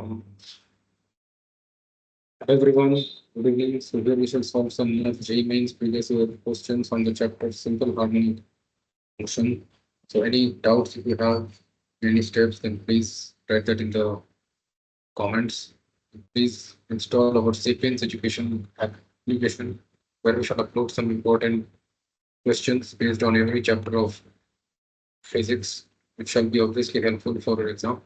Hello everyone, good evening. So here we shall solve some of JEE Mains previous year questions on the chapter Simple Harmonic Motion. So any doubts if you have any steps, then please write that in the comments. Please install our Sapience Education application where we shall upload some important questions based on every chapter of physics, which shall be obviously helpful for your exam.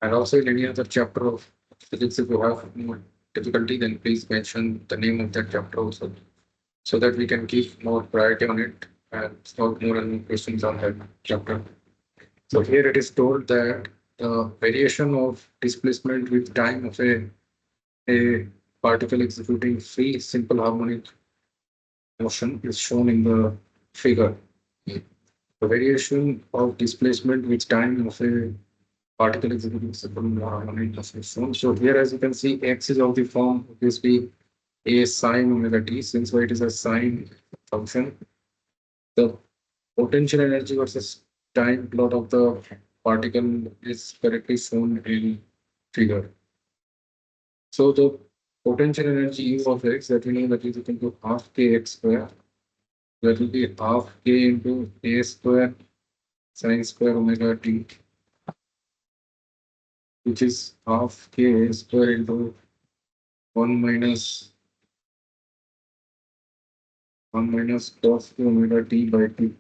And also in any other chapter of physics, if you have more difficulty, then please mention the name of that chapter also, so that we can give more priority on it and solve more and more questions on that chapter. So here it is told that the variation of displacement with time of a particle executing free simple harmonic motion is shown in the figure. The variation of displacement with time of a particle executing simple harmonic motion is shown. So here, as you can see, x is of the form obviously a sine omega t. Since it is a sine function, the potential energy versus time plot of the particle is correctly shown in figure. So the potential energy U of x, that we know that is equal to half kx square. That will be half k into a square sine square omega t, which is half k a square into 1 minus cos omega t by t.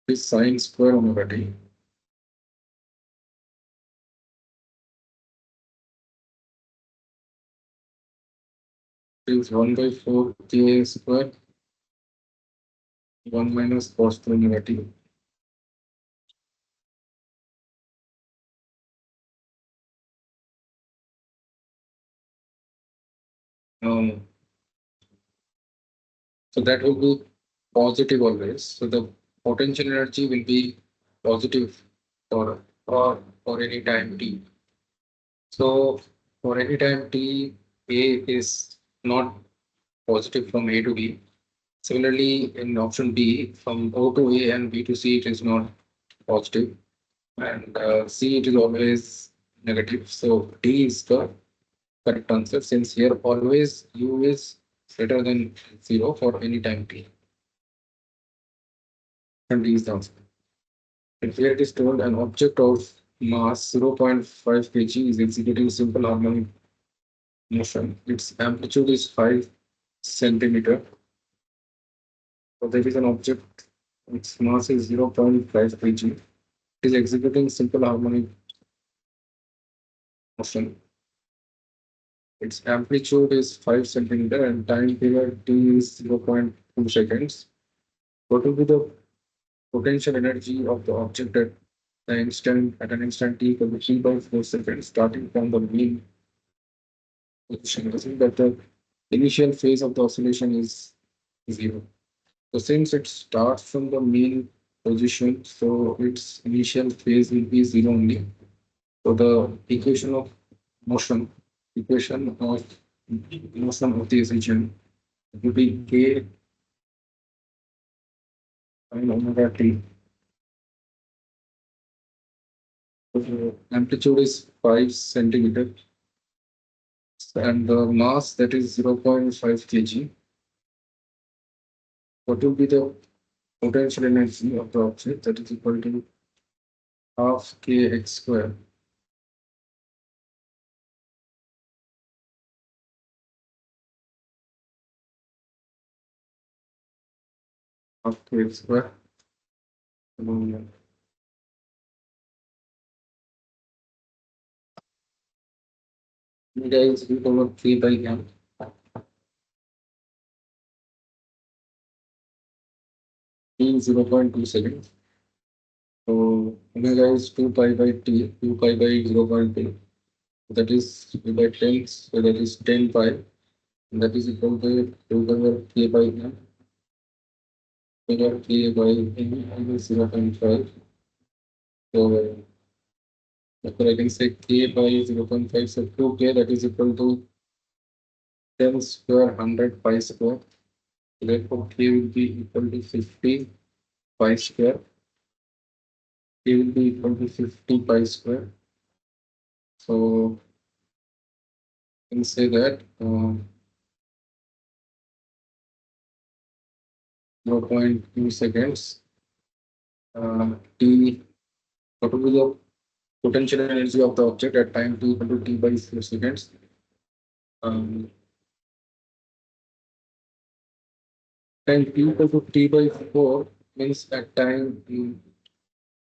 Is sine square omega t. Is 1 by 4 k square 1 minus cos omega t. So that will be positive always. So the potential energy will be positive for any time t. So for any time t, A is not positive from A to B. Similarly, in option B, from O to A and B to C, it is not positive. And C, it is always negative. So D is the correct answer, since here always U is greater than 0 for any time t. And D is the answer. And here it is told an object of mass 0.5 kg is executing simple harmonic motion. Its amplitude is 5 centimeter. So there is an object, its mass is 0.5 kg. It is executing simple harmonic motion. Its amplitude is 5 centimeter and time period t is 0.2 seconds. What will be the potential energy of the object at an instant t equal to 3 by 4 seconds, starting from the mean position? That the initial phase of the oscillation is 0. So since it starts from the mean position, so its initial phase will be 0 only. So the motion, equation of motion of the region will be k and omega t. So the amplitude is 5 centimeter and the mass, that is 0.5 kg. What will be the potential energy of the object? That is equal to half kx square. Half kx square. Guys, root over 3 by m. Means 0.2 seconds. So omega is 2 pi by t, 2 pi by 0.2. That is 2 by 10, so that is 10 pi. And that is equal to 2 over k by m. Over k by m is 0.5. So therefore I can say k by 0.5. So 2k, that is equal to 10 square 100 pi square. Therefore k will be equal to 50 pi square. A will be equal to 50 pi square. So you can say that 0.2 seconds. T, what will be the potential energy of the object at time t equal to t by 4 seconds? Um, Time t equal to t by 4 means at time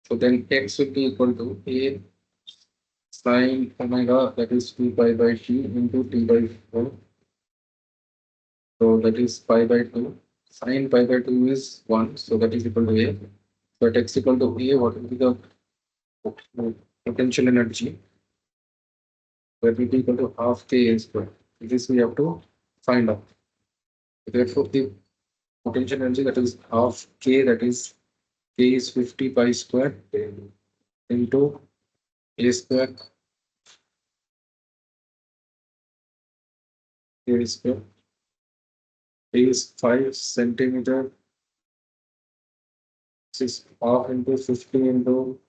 so then x will be equal to a sine omega, that is 2 pi by t into t by 4. So that is pi by 2. Sine pi by 2 is 1, so that is equal to a. So at x equal to a, what will be the potential energy? That will be equal to half k a square. This we have to find out. Therefore, the potential energy, that is half k, that is k is 50 pi square into a square, a square is 5 centimeter. This is half into 50 into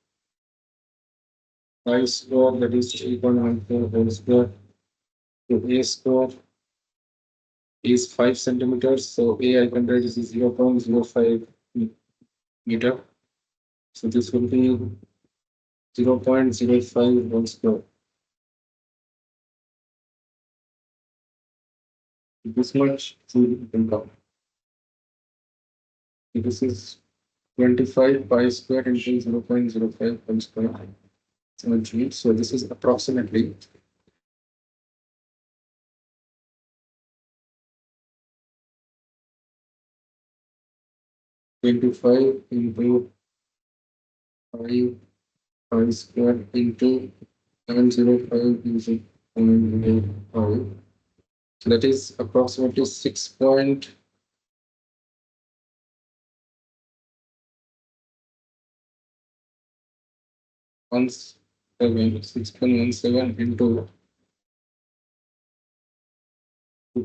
pi square, that is 3.14 whole square. So a square is 5 centimeters. So a I can write is 0.05 meter. So this will be 0.05 whole square. This much you can count. This is 25 pi square into 0.05 whole square. So this is approximately 25 into 5 pi square into 705 into 0.05. So that is approximately 6.17 6.17 into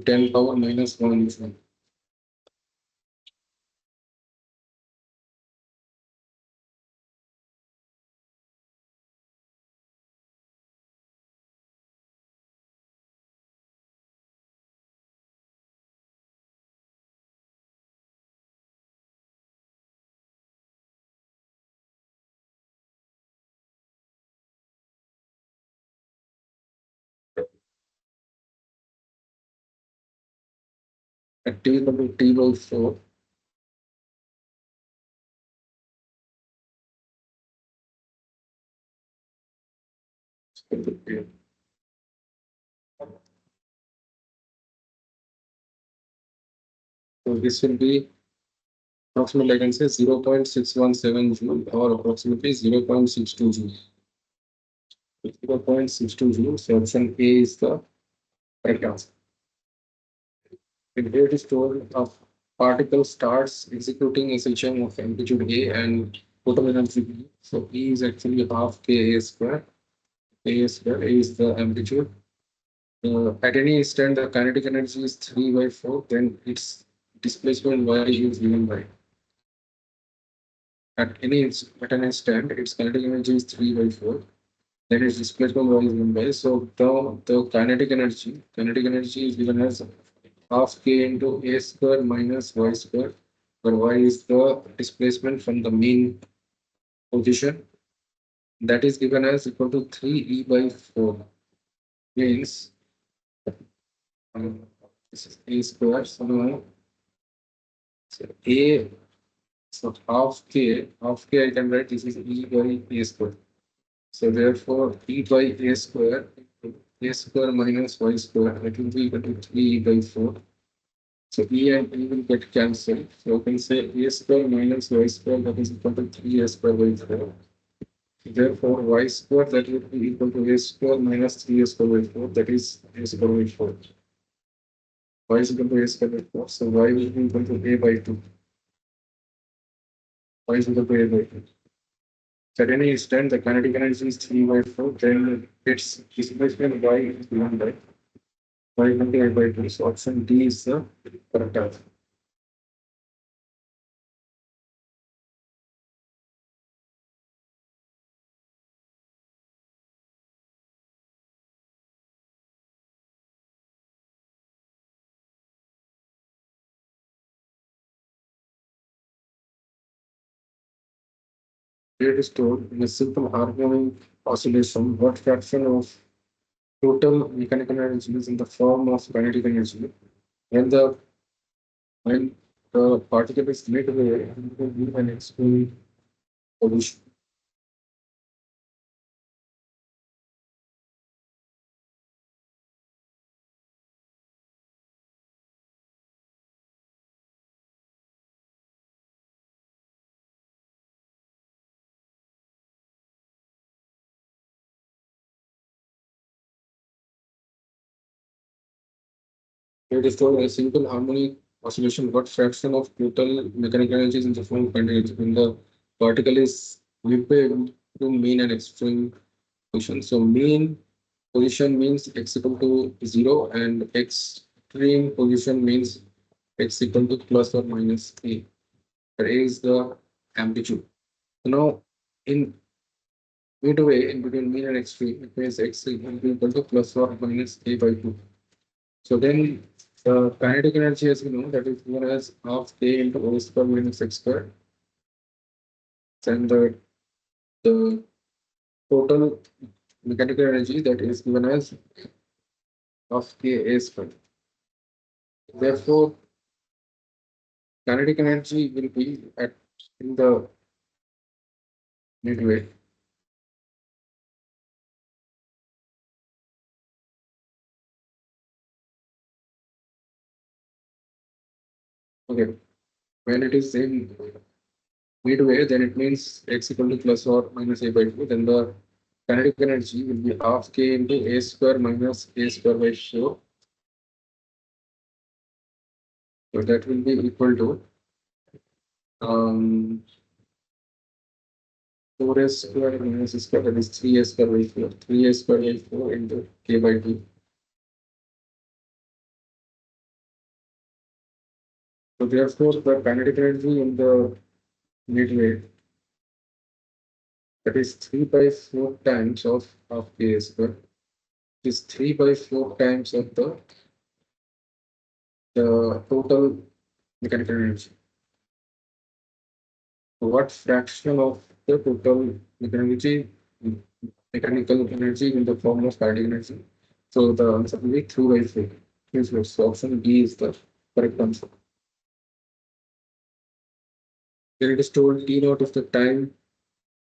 10 power minus 1. At t equal to t by 4. So this will be approximately, I can say 0.617 joule or approximately 0.62 joule. 0.62 joule. So option A is the correct answer. In here, the story of particle starts executing a session of amplitude A and total energy B. So E is actually half k a square. A square, A is the amplitude. At any instant, the kinetic energy is 3 by 4, then its displacement y is given by. At an instant, its kinetic energy is 3 by 4, then its displacement y is given by. So the kinetic energy is given as half k into a square minus y square, where y is the displacement from the mean position. That is given as equal to 3e by 4. Means um, this is a square. So now so a, so half k I can write this is e by a square. So therefore e by a square minus y square, that will be equal to 3e by 4. So e and e will get cancelled. So we can say a square minus y square, that is equal to 3a square by 4. Therefore y square, that will be equal to a square minus 3a square by 4, that is a square by 4. Y is equal to a square by 4. So y will be equal to a by 2. Y is equal to a by 2. So at any instant, the kinetic energy is 3 by 4, then its displacement y is given by y equal to a by 2. So option D is the correct answer. Here is told in a simple harmonic oscillation, what fraction of total mechanical energy is in the form of kinetic energy when the particle is midway in an extreme position. Here is told in a simple harmonic oscillation, what fraction of total mechanical energy is in the form of kinetic energy when the particle is midway to mean and extreme position. So mean position means x equal to 0 and extreme position means x equal to plus or minus a. Where a is the amplitude. So now in midway in between mean and extreme, it means x equal to plus or minus a by 2. So then the kinetic energy, as we know, that is given as half k into o square minus x squared. And the total mechanical energy that is given as half k a squared. Therefore, kinetic energy will be at in the midway. Okay, when it is in midway, then it means x equal to plus or minus a by 2. Then the kinetic energy will be half k into a square minus a square by 4. So that will be equal to 4s square minus a square, that is 3s square by 4. 3s square by 4 into k by 2. So therefore, the kinetic energy in the midway, that is 3 by 4 times of half k square. It is 3 by 4 times of the total mechanical energy. So what fraction of the total mechanical energy in the form of kinetic energy? So the answer will be 3 by 4. So option B is the correct answer. Then it is told T naught is the time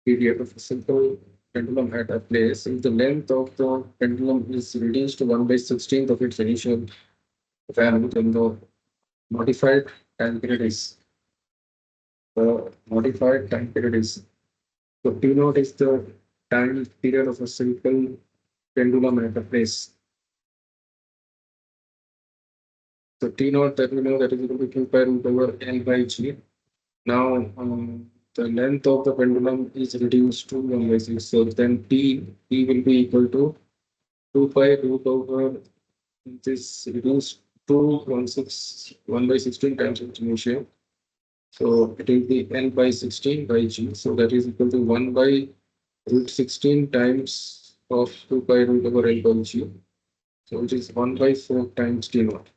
period of a simple pendulum at a place. If the length of the pendulum is reduced to 1 by 16th of its initial value, then the modified time period is so T naught is the time period of a simple pendulum at a place. So T naught that we know that is equal to 2 pi root over L by G. Now the length of the pendulum is reduced to 1 by 6. So then T will be equal to 2 pi root over this reduced to 1 by 16 times its initial. So it will be L by 16 by G. So that is equal to 1 by root 16 times of 2 pi root over L by G. So which is 1 by 4 times T naught.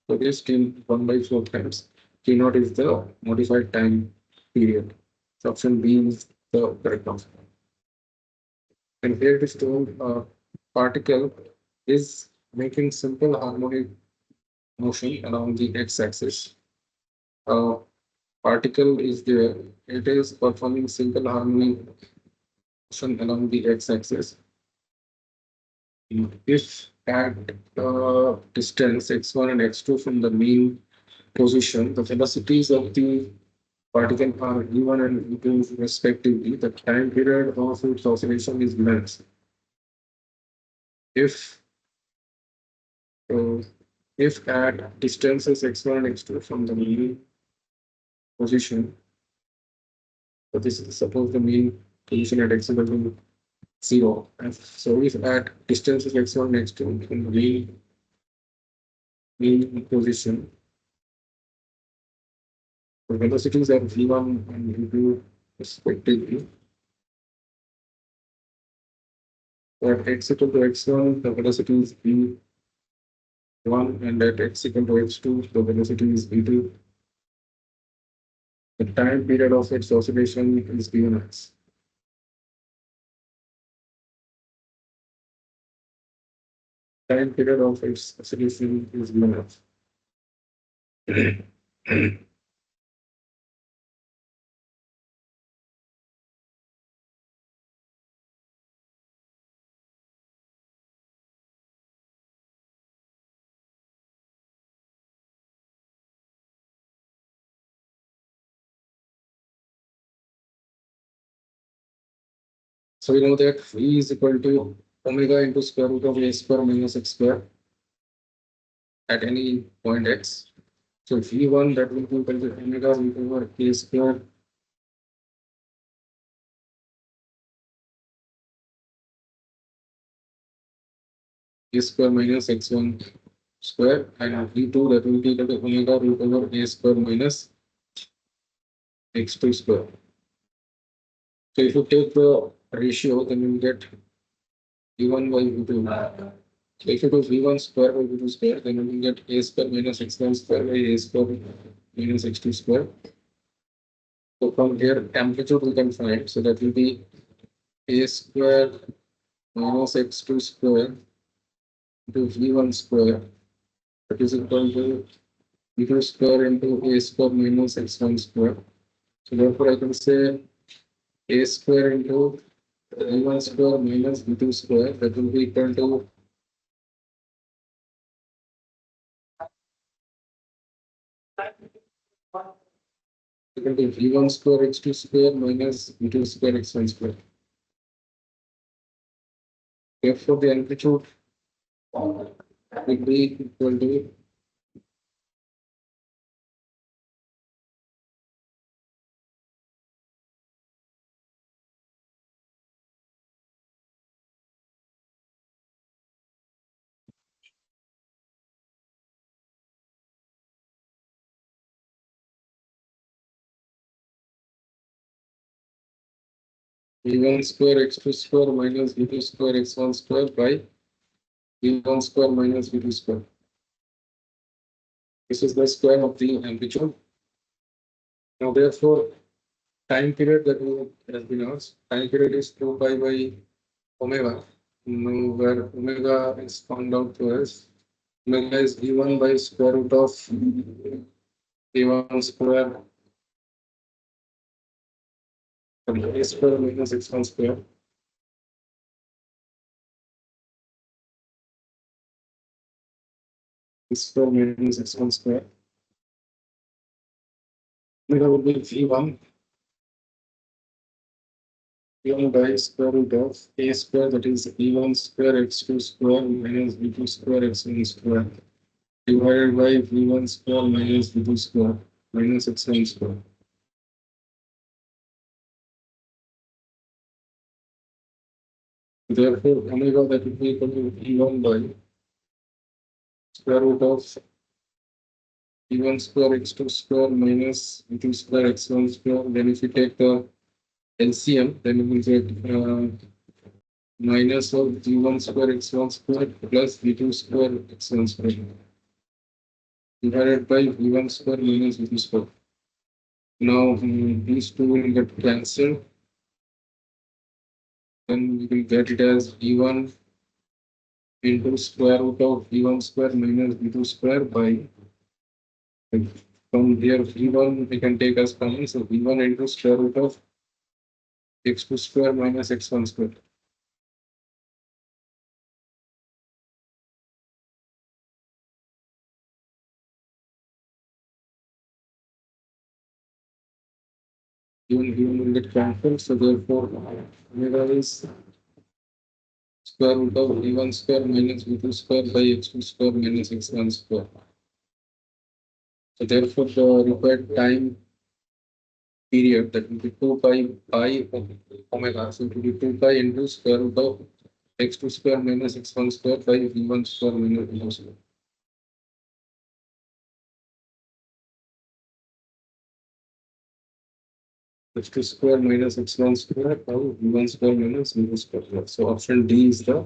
So this T 1 by 4 times T naught is the modified time period. So option B is the correct answer. And here it is told particle is making simple harmonic motion along the x-axis. Particle is there. It is performing simple harmonic motion along the x-axis. If at distance x1 and x2 from the mean position, the velocities of the particle are E1 and E2 respectively, the time period of its oscillation is length. If uh, if at distances x1 and x2 from the mean position, so this is suppose the mean position at x equal to 0. And so if at distances x1 and x2 from the mean position, the velocities are v1 and v2 respectively. At x equal to x1, the velocity is v1, and at x equal to x2, the velocity is v2. The time period of its oscillation is given as. time period of its solution is given. So we know that V is equal to omega into square root of a square minus x square at any point x. So V1 that will be equal to omega root over a square a square minus x1 square, and V2 that will be equal to omega root over a square minus x2 square. So if you take the ratio, then you will get V1 by V2. So if you do V1 square by V2 square, then you will get a square minus x1 square by a square minus x2 square. So from here, amplitude we can find. So that will be a square minus x2 square into V1 square. That is equal to V2 square into a square minus x1 square. So therefore, I can say a square into V1 square minus V2 square. That will be equal to V1 square x2 square minus V2 square x1 square. Therefore, the amplitude will be equal to V1 square x2 square minus V2 square x1 square by V1 square minus V2 square. This is the square of the amplitude. Now, therefore, time period that has been asked, time period is 2 pi by omega. Now, where omega is found out to us, omega is V1 by square root of V1 square a square minus x1 square. Square minus x1 square. Omega will be V1 by square root of a square, that is V1 square x2 square minus V2 square x1 square, divided by V1 square minus V2 square minus x1 square. Therefore, omega that will be equal to V1 by square root of V1 square x2 square minus V2 square x1 square. Then if you take the LCM, then you will get minus of V1 square x1 square plus V2 square x1 square divided by V1 square minus V2 square. Now these two will get cancelled. Then we will get it as V1 into square root of V1 square minus V2 square by, from here V1 we can take as common, so V1 into square root of x2 square minus x1 square. V1 will get cancelled, so therefore omega is square root of V1 square minus V2 square by x2 square minus x1 square. So therefore the required time period, that will be 2 pi omega. So it will be 2 pi into square root of x2 square minus x1 square by V1 square minus V2 square. X2 square minus x1 square by V1 square minus V2 square. So option D is the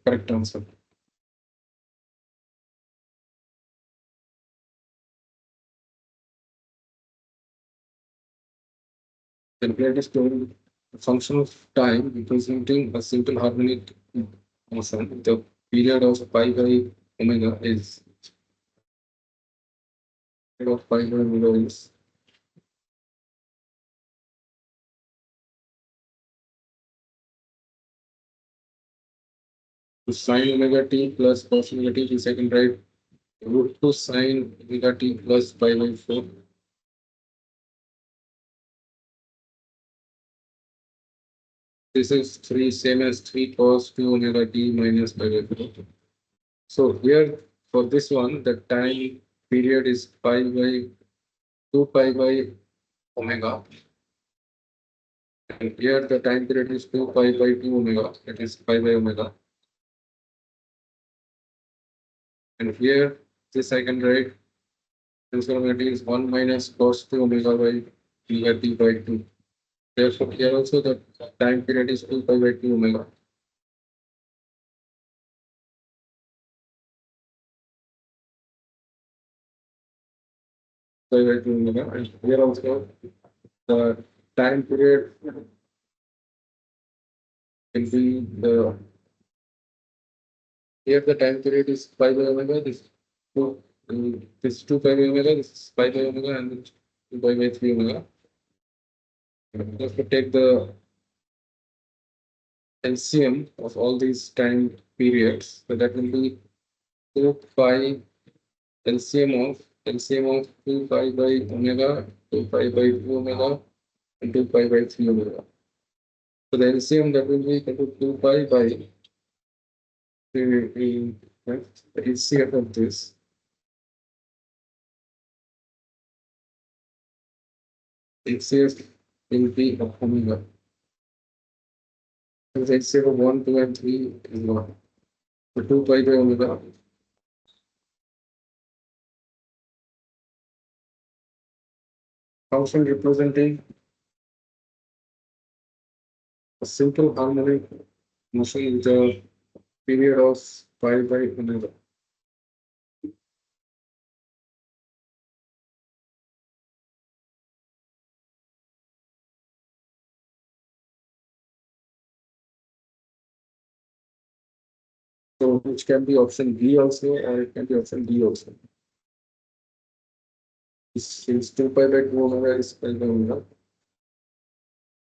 correct answer. Calculate is told a function of time representing a simple harmonic motion with a period of pi by omega is to sine omega t plus cos omega t, is second right root 2 sine omega t plus pi by 4. This is 3 same as 3 cos 2 omega t minus pi by 4. So here for this one, the time period is pi by 2 pi by omega. And here the time period is 2 pi by 2 omega, that is pi by omega. And here this I can write this omega t is 1 minus cos 2 omega by omega t by 2. Therefore, here also the time period is 2 pi by 2 omega. Pi by 2 omega. And here also the time period can be the here the time period is pi by omega. This 2 pi by omega, this is pi by omega, and this 2 pi by 3 omega. Just to take the LCM of all these time periods, so that will be 2 pi LCM of 2 pi by omega, 2 pi by 2 omega, and 2 pi by 3 omega. So the LCM that will be equal to 2 pi by the LCM of this. LCM will be of omega. So the LCM of 1, 2, and 3 is 1. So 2 pi by omega. Function representing a simple harmonic motion with a period of pi by omega. So which can be option B also, or it can be option D also. Since 2 pi by 2 omega is pi by omega.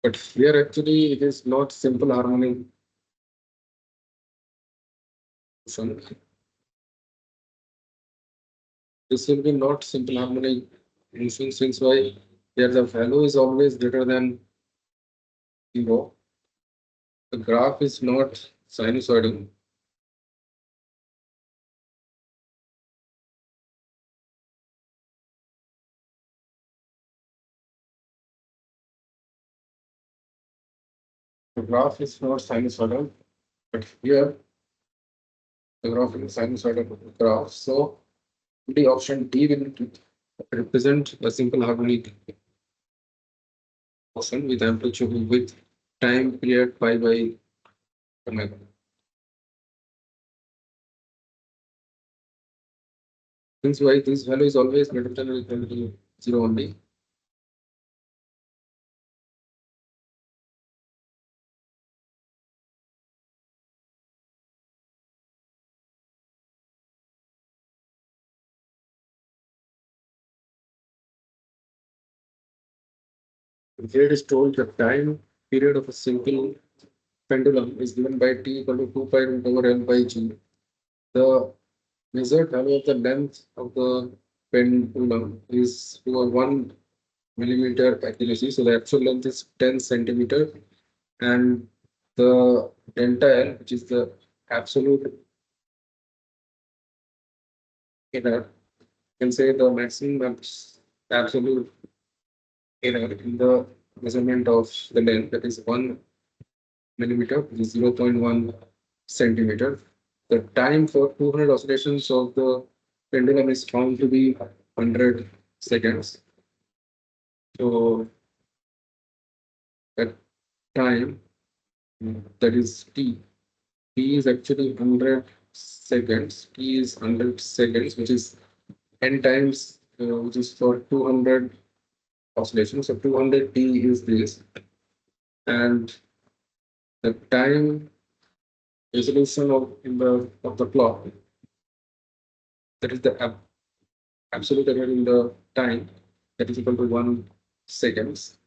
But here actually it is not simple harmonic motion. This will be not simple harmonic motion, since why here the value is always greater than 0. The graph is not sinusoidal. The graph is not sinusoidal, but here the graph is sinusoidal graph. So the option D will represent a simple harmonic motion with amplitude with time period pi by omega. Since why this value is always greater than or equal to 0 only. Here it is told the time period of a simple pendulum is given by t equal to 2 pi root over L by G. The measured value of the length of the pendulum is to a 1 millimeter accuracy. So the actual length is 10 centimeter, and the delta L, which is the absolute error, you can say the maximum absolute error in the measurement of the length, that is 1 millimeter, which is 0.1 centimeter. The time for 200 oscillations of the pendulum is found to be 100 seconds. So that time, that is t. T is actually 100 seconds. T is 100 seconds, which is n times, which is for 200 oscillations. So 200 t is this, and the time resolution of the clock, that is the absolute error in the time, that is equal to 1 seconds.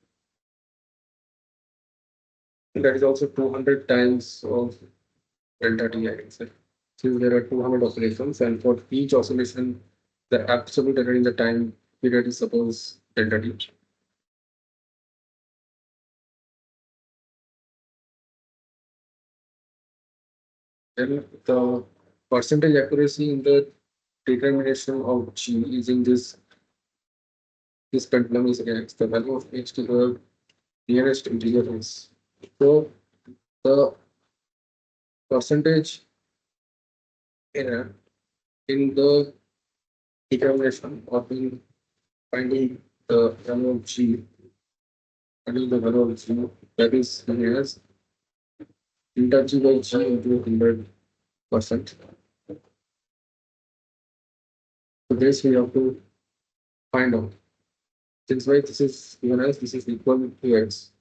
And that is also 200 times of delta t, I can say. Since there are 200 oscillations, and for each oscillation, the absolute error in the time period is suppose delta t. Then the percentage accuracy in the determination of G using this pendulum is x, the value of h to the nearest integer is. So the percentage error in the determination of in finding the value of G, finding the value of G, that is known as delta G by G into 100%. So this we have to find out. Since why this is given as this is equal to x,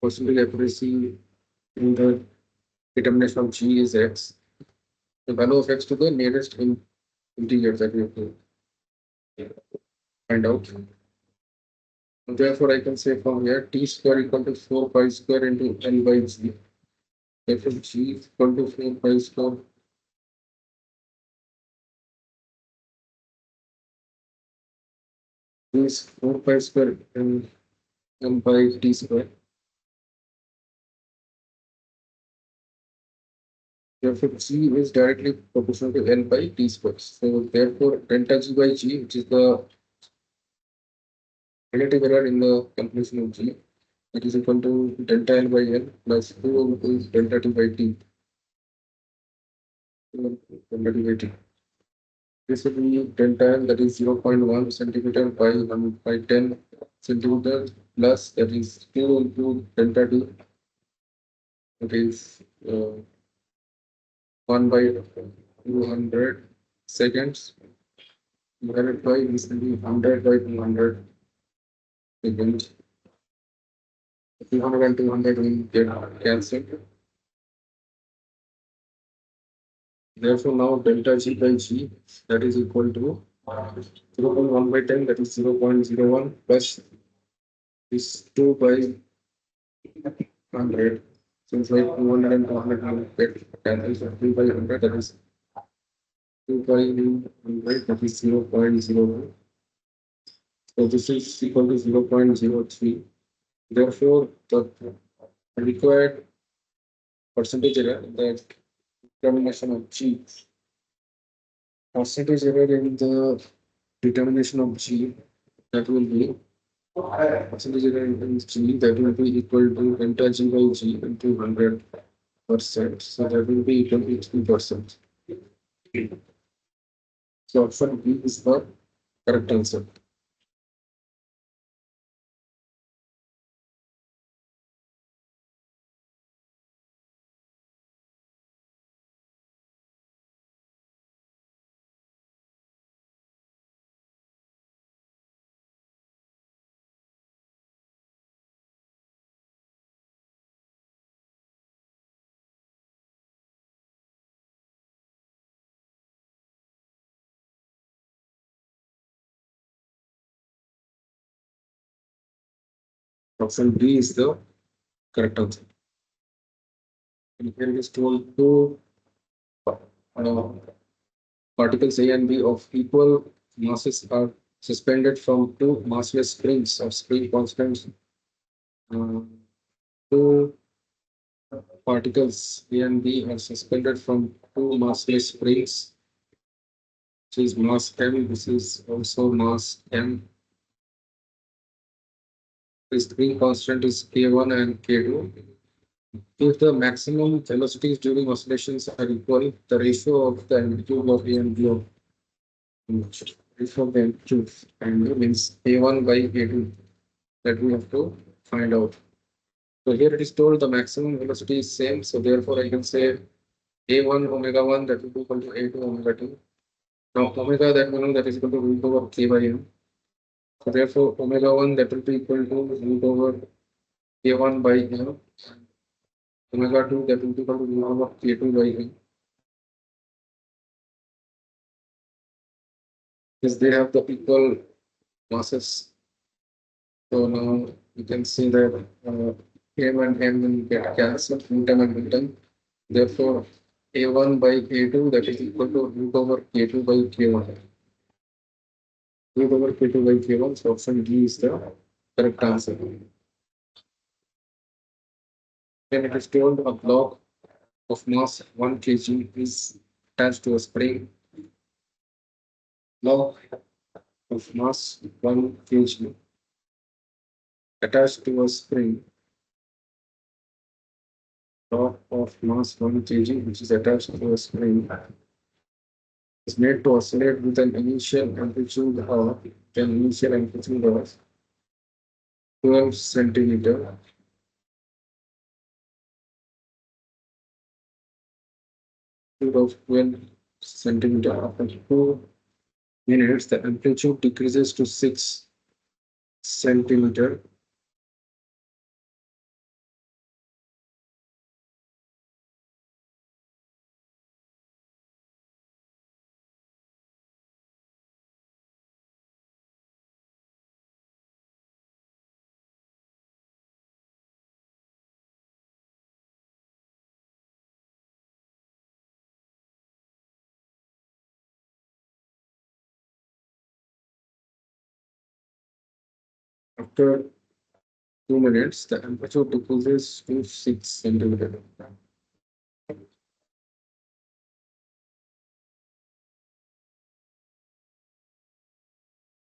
percentage accuracy in the determination of G is x, the value of x to the nearest integer that we have to find out. And therefore, I can say from here t square equal to 4 pi square into L by G. Therefore, G is equal to 4 pi square is 4 pi square and L by t square. Therefore, G is directly proportional to L by t square. So therefore, delta G by G, which is the relative error in the calculation of G, it is equal to delta L by L plus 2 into delta T by T. Delta T by T. This will be delta L, that is 0.1 centimeter by 10 centimeter, plus that is 2 into delta T, that is 1 by 200 seconds, divided by this will be 100 by 200 seconds. 200 and 200 will get cancelled. Therefore, now delta G by G, that is equal to 0.1 by 10, that is 0.01 plus this 2 by 100. Since like 200 and 200 will get cancelled, so 2 by 100, that is 2 by 100, that is 0.02. So this is equal to 0.03. Therefore, the required percentage error in the determination of G, percentage error in the determination of G, that will be percentage error in G, that will be equal to delta G by G into 100%. So that will be equal to 3%. So option B is the correct answer. Option B is the correct answer. And here it is told two particles A and B of equal masses are suspended from two massless springs of spring constants. Two particles A and B are suspended from two massless springs, which is mass m. This is also mass m. The spring constant is k1 and k2. If the maximum velocities during oscillations are equal, the ratio of the amplitude of A and B of ratio of the amplitude and means A1 by A2, that we have to find out. So here it is told the maximum velocity is same, so therefore I can say A1 omega 1, that will be equal to A2 omega 2. Now omega, that we know, that is equal to root over k by m. So therefore omega 1, that will be equal to root over k1 by m. omega 2 that will be equal to mu over k2 by n. Because they have the equal masses. So now you can see that m and m will get cancelled, m and m. Therefore, a1 by a2 that is equal to root over k2 by k1. Root over k2 by k1. So option D is the correct answer. Then it is told a block of mass 1 kg is attached to a spring. Block of mass 1 kg attached to a spring. Block of mass 1 kg which is attached to a spring is made to oscillate with an initial amplitude of 12 centimeter of 12 centimeter. After 2 minutes, the amplitude decreases to 6 centimeter. After 2 minutes, the amplitude decreases to 6 centimeter.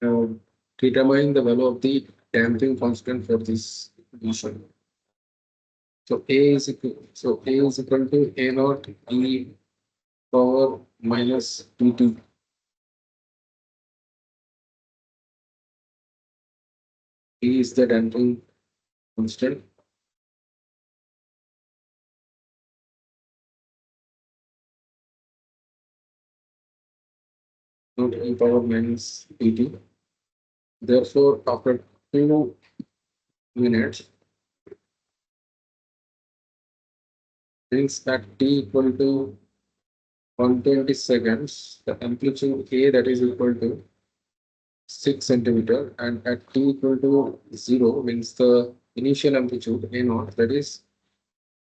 Now, determine the value of the damping constant for this motion. So A is equal to A naught E power minus PT. E is the damping constant. Not E power minus PT. Therefore, after 2 minutes, means at t equal to 120 seconds, the amplitude A that is equal to 6 centimeter, and at t equal to 0 means the initial amplitude A naught that is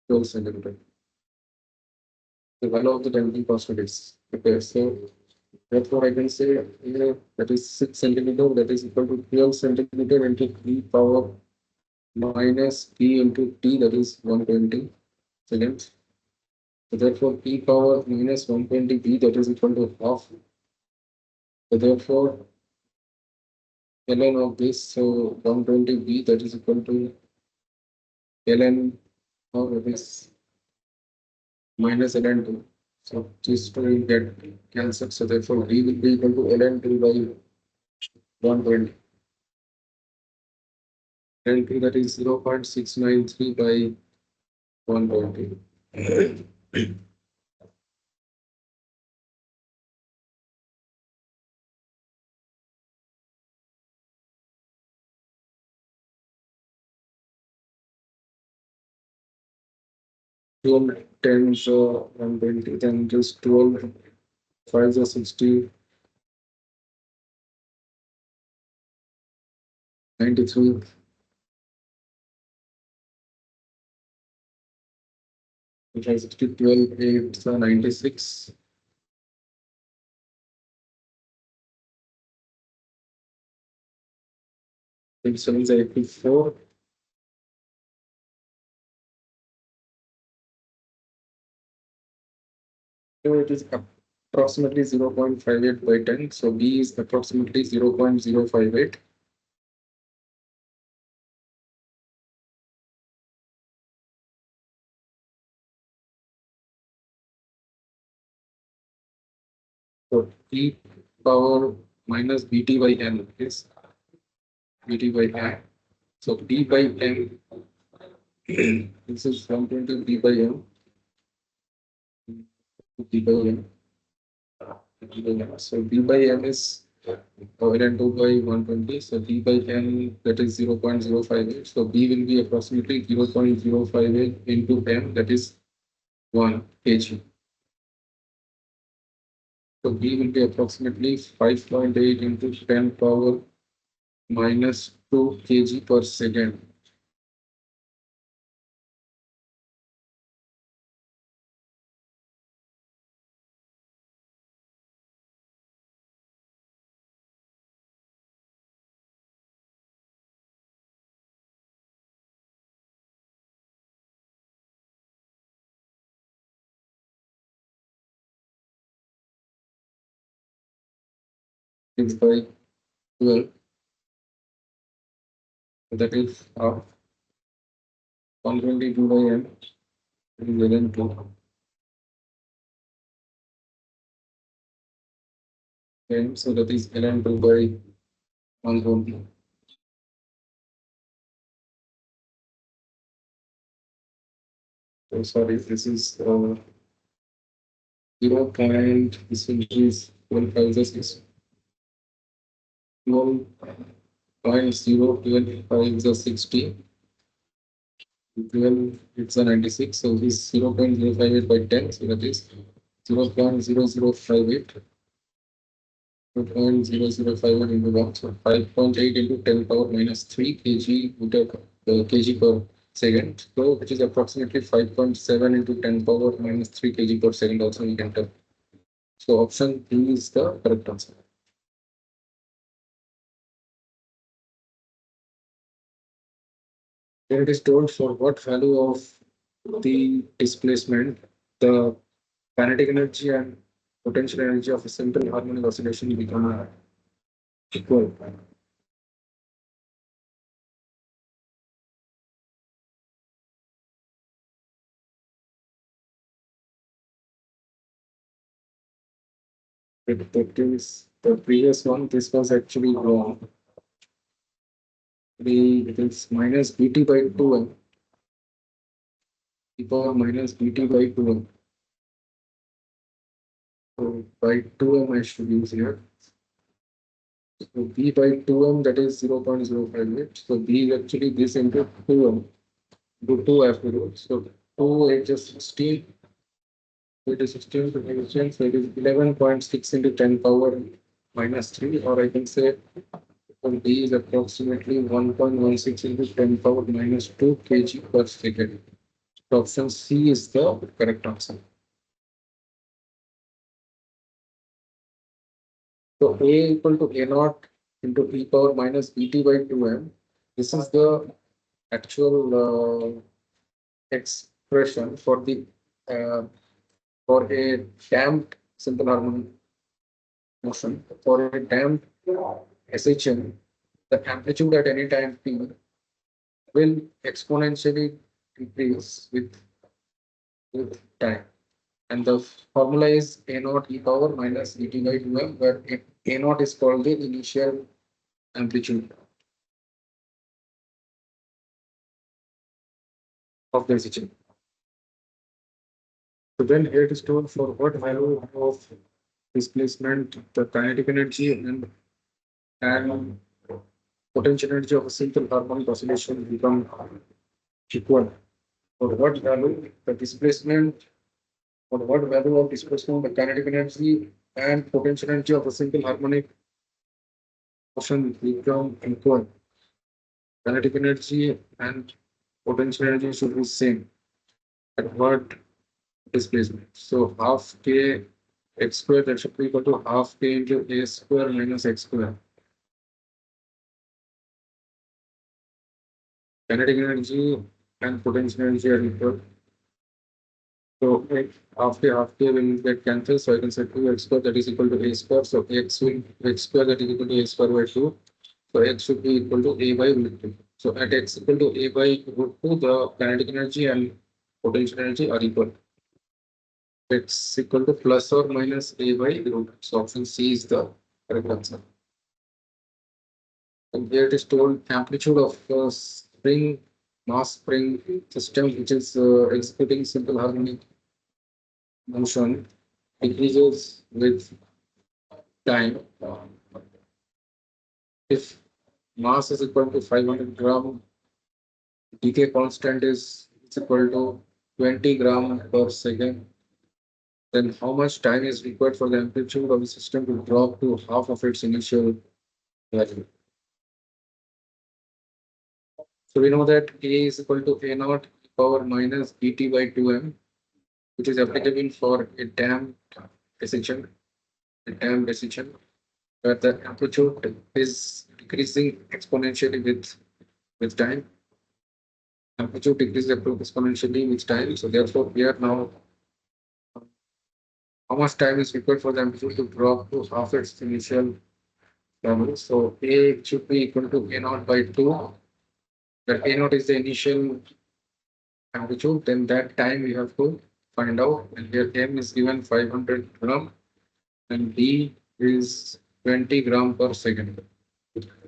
12 centimeter. The value of the damping constant is okay. So therefore I can say that is 6 centimeter that is equal to 12 centimeter into e power minus p into t that is 120 seconds. So therefore e power minus 120 b that is equal to half. So therefore ln of this, so 120 b that is equal to ln of this minus ln 2. So this 2 will get cancelled. So therefore d will be equal to ln 2 by 120. Ln 2 that is 0.693 by 120. Twelve tens 120, then just 12 5s are 60, 93, which is 60, 12, 8, 96. And 7 is 84. So it is approximately 0.58 by 10. So B is approximately 0.058. So E power minus BT by N is BT by N. So D by N, this is 120 D by N. D by N. So B by N is ln 2 by 120. So b by m, that is 0.058. So b will be approximately 0.058 into m, that is 1 kg. So b will be approximately 5.8 into 10 power minus 2 kg per second. Is by 12. That is 122 by m is ln 2. M, so that is ln 2 by 120. So sorry, this is 0. This will be 12 this is 12.025 is a 60. 12 it's a 96. So this 0.058 by 10. So that is 0.0058. 0.0051 into 1. So 5.8 into 10 power minus 3 kg meter kg per second. So which is approximately 5.7 into 10 power minus 3 kg per second also we can tell. So option B is the correct answer. Here it is told for what value of the displacement, the kinetic energy and potential energy of a simple harmonic oscillation become equal. That is the previous one. This was actually wrong. It is minus bt by 2m, e power minus bt by 2m. So by 2m I should use here. So b by 2m, that is 0.058. So b is actually this into 2m. Do 2 I have to do. So 2 8 is 16. It is 16 to make sense. So it is 11.6 into 10 power minus 3, or I can say b is approximately 1.16 into 10 power minus 2 kg per second. So option C is the correct answer. So A equal to A naught into e power minus bt by 2m. This is the actual expression for the uh, for a damped simple harmonic motion. For a damped SHM, the amplitude at any time t will exponentially increase with time. And the formula is A naught e power minus et by 2m, where A naught is called the initial amplitude of the SHM. So then here it is told for what value of displacement, the kinetic energy and potential energy of a simple harmonic oscillation become equal. For what value the displacement, for what value of displacement, the kinetic energy and potential energy of a simple harmonic motion become equal. Kinetic energy and potential energy should be same at what displacement. So half k x square, that should be equal to half k into a square minus x square. Kinetic energy and potential energy are equal. So half k will get cancelled. So I can say 2x square, that is equal to a square. So x square, that is equal to a square by 2. So x should be equal to a by root 2. So at x equal to a by root 2, the kinetic energy and potential energy are equal. X equal to plus or minus a by root. So option C is the correct answer. And here it is told amplitude of spring, mass spring system, which is executing simple harmonic motion, decreases with time. If mass is equal to 500 gram, decay constant is equal to 20 gram per second, then how much time is required for the amplitude of the system to drop to half of its initial value? So we know that A is equal to A naught power minus dt by 2m, which is applicable for a decision, a damped decision, where the amplitude is decreasing exponentially with time. Amplitude decreases exponentially with time. So therefore, here now, how much time is required for the amplitude to drop to half its initial level? So A should be equal to A naught by 2. That A naught is the initial amplitude. Then that time we have to find out. And here M is given 500 gram and D is 20 gram per second.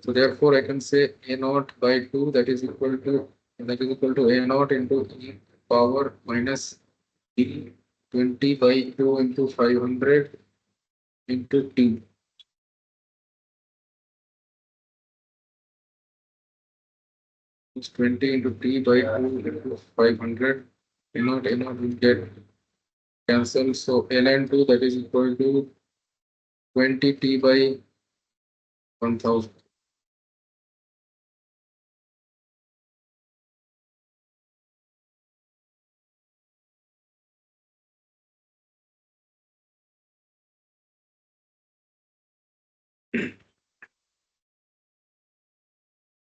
So therefore, I can say A naught by 2 that is equal to A naught into E power minus D 20 by 2 into 500 into T. It's 20 into T by 2 into 500. A naught will get cancelled. So ln 2 that is equal to 20 T by 1000.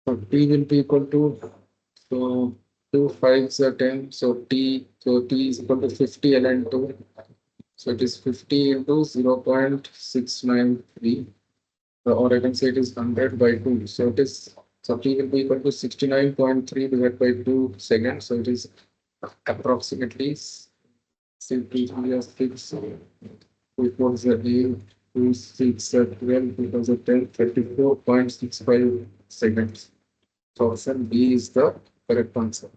So T will be equal to, so 2 5s are 10. So T is equal to 50 ln 2. So it is 50 into 0.693, or I can say it is 100 by 2. So it is, so T will be equal to 69.3 divided by 2 seconds. So it is approximately 6 equals 8, 2, 6, 12, 2010, 34.65 seconds. So option B is the correct answer.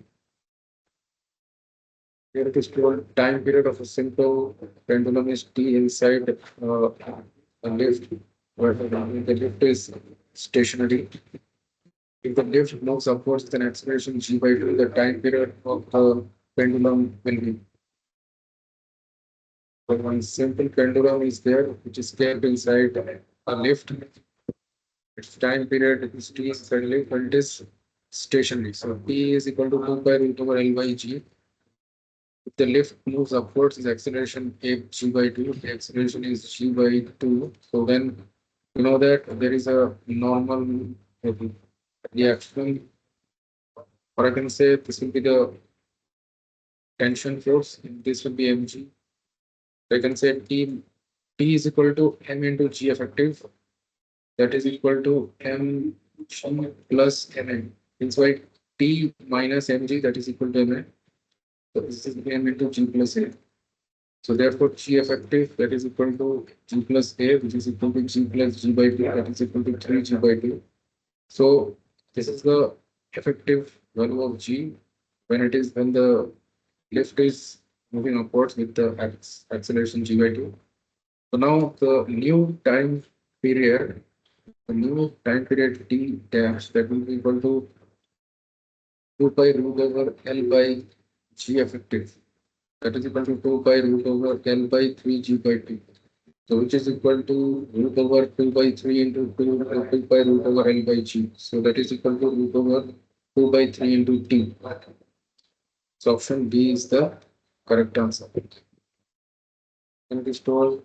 Here it is told time period of a simple pendulum is T inside a lift, where the lift is stationary. If the lift moves upwards with an acceleration g by 2, the time period of the pendulum will be. So one simple pendulum is there, which is kept inside a lift. Its time period is T inside lift and it is stationary. So T is equal to 2 pi root over L by G. If the lift moves upwards, its acceleration is g by 2. The acceleration is g by 2. So then you know that there is a normal reaction, or I can say this will be the tension force. This will be mg. I can say T is equal to m into g effective. That is equal to mg plus mn. Means why T minus mg, that is equal to mn. So this is m into g plus a. So therefore, G effective, that is equal to G plus A, which is equal to G plus G by 2, that is equal to 3G by 2. So this is the effective value of G when the lift is moving upwards with the acceleration G by 2. So now the new time period T dash, that will be equal to 2 pi root over L by G effective. That is equal to 2 pi root over L by 3G by 2. So which is equal to root over 2 by 3 into 2 pi root over L by G. So that is equal to root over 2 by 3 into T. So option B is the correct answer. And it is told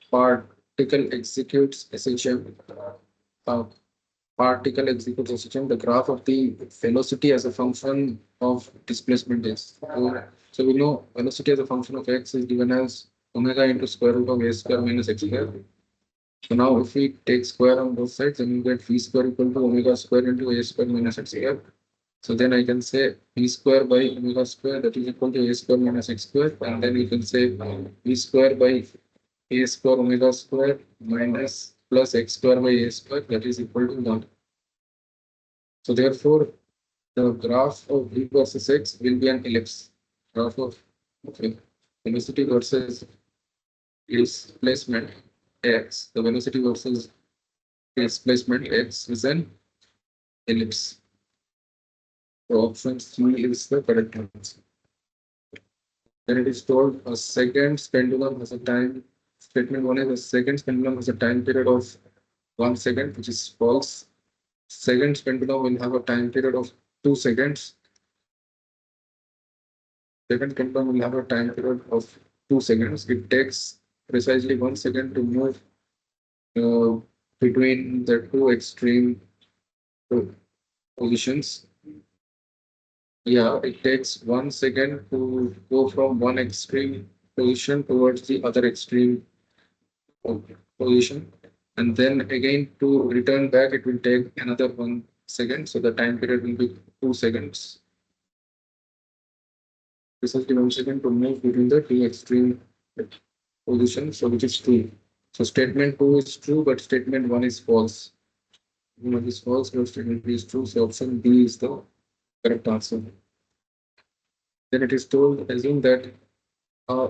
particle executes SHM. Uh, Particle executes SHM. The graph of the velocity as a function of displacement is. So we know velocity as a function of x is given as omega into square root of a square minus x square. So now if we take square on both sides, then you get v square equal to omega square into a square minus x square. So then I can say v square by omega square, that is equal to a square minus x square, and then we can say v square by a square omega square minus plus x square by a square, that is equal to 1. So therefore, the graph of v versus x will be an ellipse. Graph of velocity versus displacement x, the velocity versus displacement x is an ellipse. So option C is the correct answer. Then it is told a second pendulum has a time. Statement one is a second pendulum has a time period of 1 second, which is false. Second pendulum will have a time period of 2 seconds. Second pendulum will have a time period of 2 seconds. It takes precisely 1 second to move uh, between the two extreme positions. Yeah, it takes 1 second to go from one extreme position towards the other extreme position. And then again to return back, it will take another 1 second. So the time period will be 2 seconds. This is the 1 second to move between the two extreme positions, so which is true. So statement two is true, but statement one is false. One is false, but statement three is true. So option B is the correct answer. Then it is told, assume that a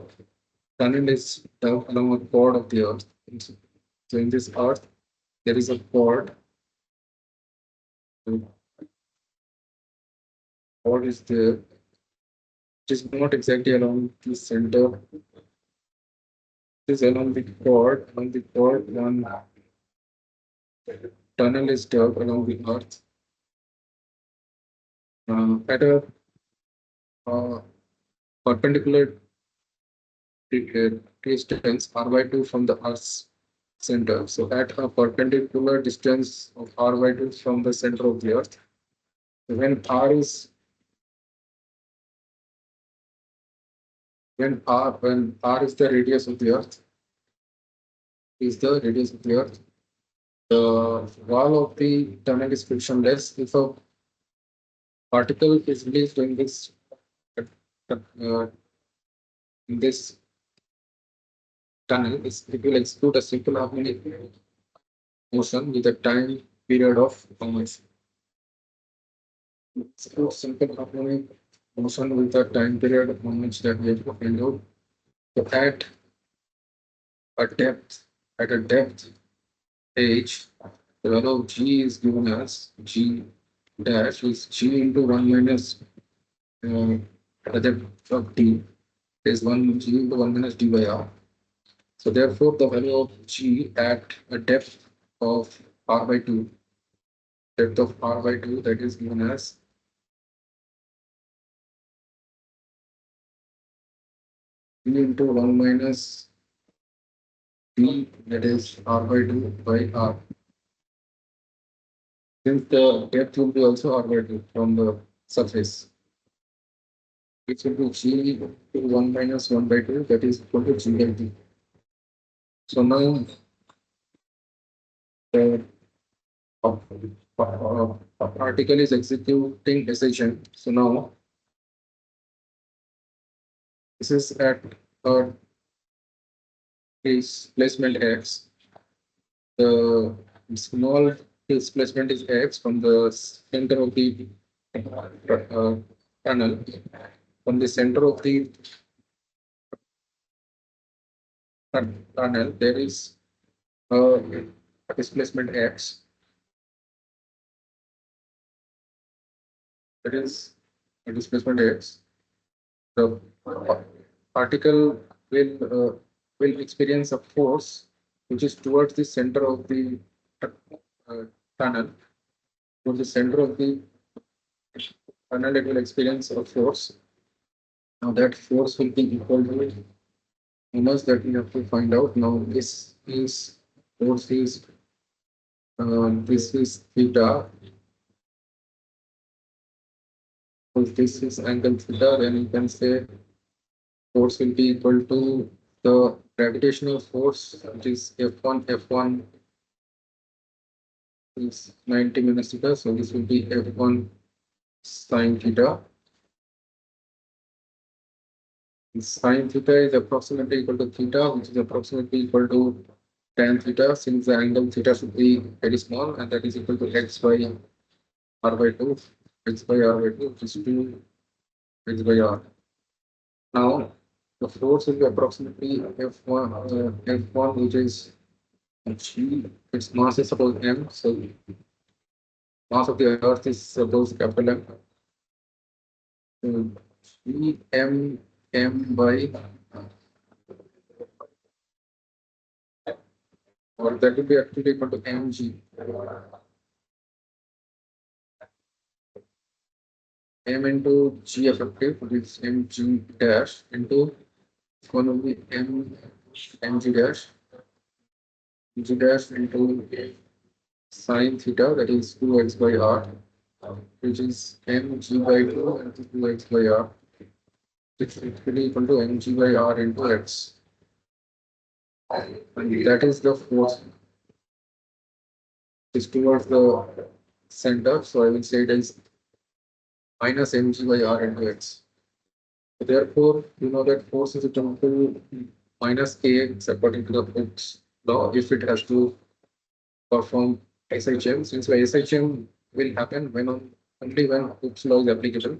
tunnel is dug along a chord of the earth. So in this earth, there is a chord. The chord is there. It is not exactly along the center. It is along the chord. Along the chord, one tunnel is dug along the earth. At a perpendicular distance r by 2 from the earth's center. So at a perpendicular distance of r by 2 from the center of the earth, when r is the radius of the earth, the wall of the tunnel is frictionless. If a particle is released uh, in this tunnel, it will execute a simple harmonic motion with a time period of how much? Execute simple harmonic motion with a time period of how much that we have to find out. So at a depth h, the value of g is given as g dash is g into 1 minus the depth of d is 1 g into 1 minus d by r. So therefore, the value of g at a depth of r by 2, that is given as g into 1 minus d, that is r by 2 by r. Since the depth will be also r by 2 from the surface, it will be g into 1 minus 1 by 2, that is equal to g by d. So now the particle is executing decision. So now this is at a displacement x. The small displacement is x from the center of the tunnel. From the center of the tunnel, there is a displacement x. That is a displacement x. The particle will experience a force which is towards the center of the tunnel. Towards the center of the tunnel, it will experience a force. Now that force will be equal to how much that we have to find out. Now this is force is this is theta. If this is angle theta, then you can say force will be equal to the gravitational force, which is F1 is 90 minus theta. So this will be F1 sine theta. Sine theta is approximately equal to theta, which is approximately equal to tan theta, since the angle theta should be very small, and that is equal to x by r by 2, which is 2 x by r. Now, the force will be approximately F1, which is G, its mass is suppose m, so mass of the Earth is suppose capital M. So G m by, or that will be actually equal to mg. M into G effective, which is mg dash into, it's going to be mg dash, g dash into sine theta, that is 2x by r, which is mg by 2 into 2x by r, which is actually equal to mg by r into x. And that is the force is towards the center. So I will say it is minus mg by r into x. So therefore, you know that force is equal to minus kx according to the Hooke's law if it has to perform SHM. Since the SHM will happen only when Hooke's law is applicable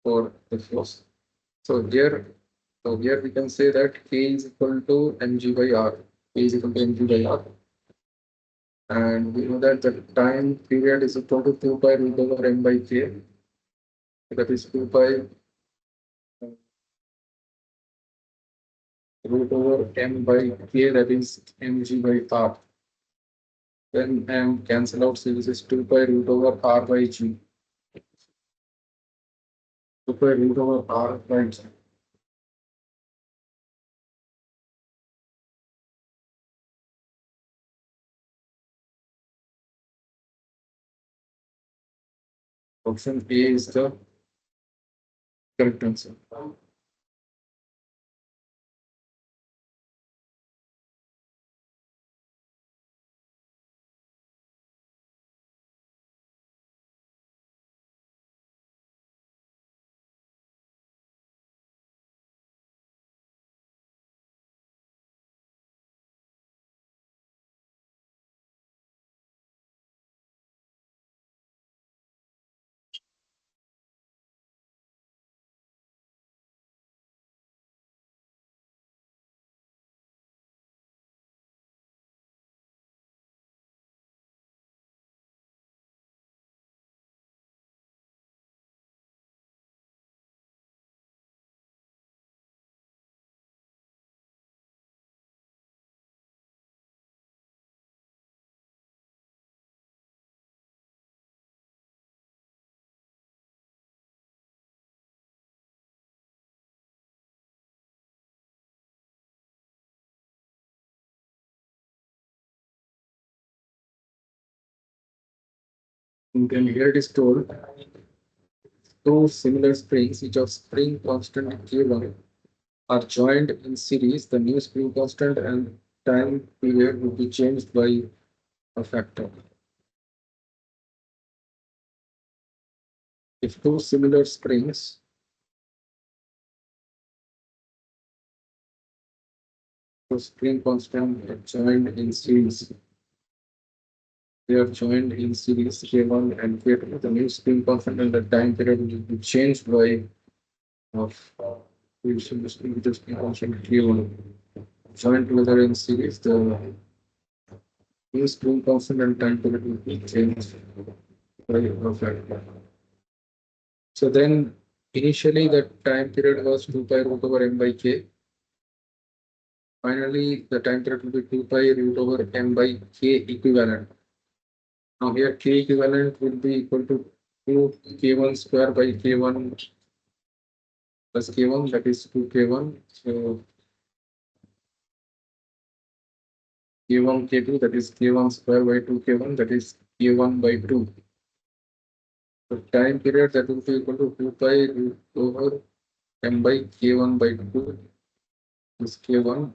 for the force. So here we can say that K is equal to mg by r. K is equal to mg by r. And we know that the time period is equal to 2 pi root over m by k. That is 2 pi root over m by k, that is mg by r. Then m cancel out, so this is 2 pi root over r by g. 2 pi root over r by g. Option A is the correct answer. And then here it is told two similar springs, each of spring constant K1, are joined in series. The new spring constant and time period will be changed by a factor. If two similar springs so spring constant are joined in series, they are joined in series K1 and K2, the new spring constant and the time period will be changed by of the spring constant K1 joined together in series. The new spring constant and time period will be changed by a factor. So then initially the time period was 2 pi root over m by k. Finally, the time period will be 2 pi root over m by k equivalent. Now here k equivalent will be equal to 2 k1 square by k1 plus k1, that is 2 k1. So k1 k2, that is k1 square by 2 k1, that is k1 by 2. The time period that will be equal to 2 pi root over m by k1 by 2 is k1.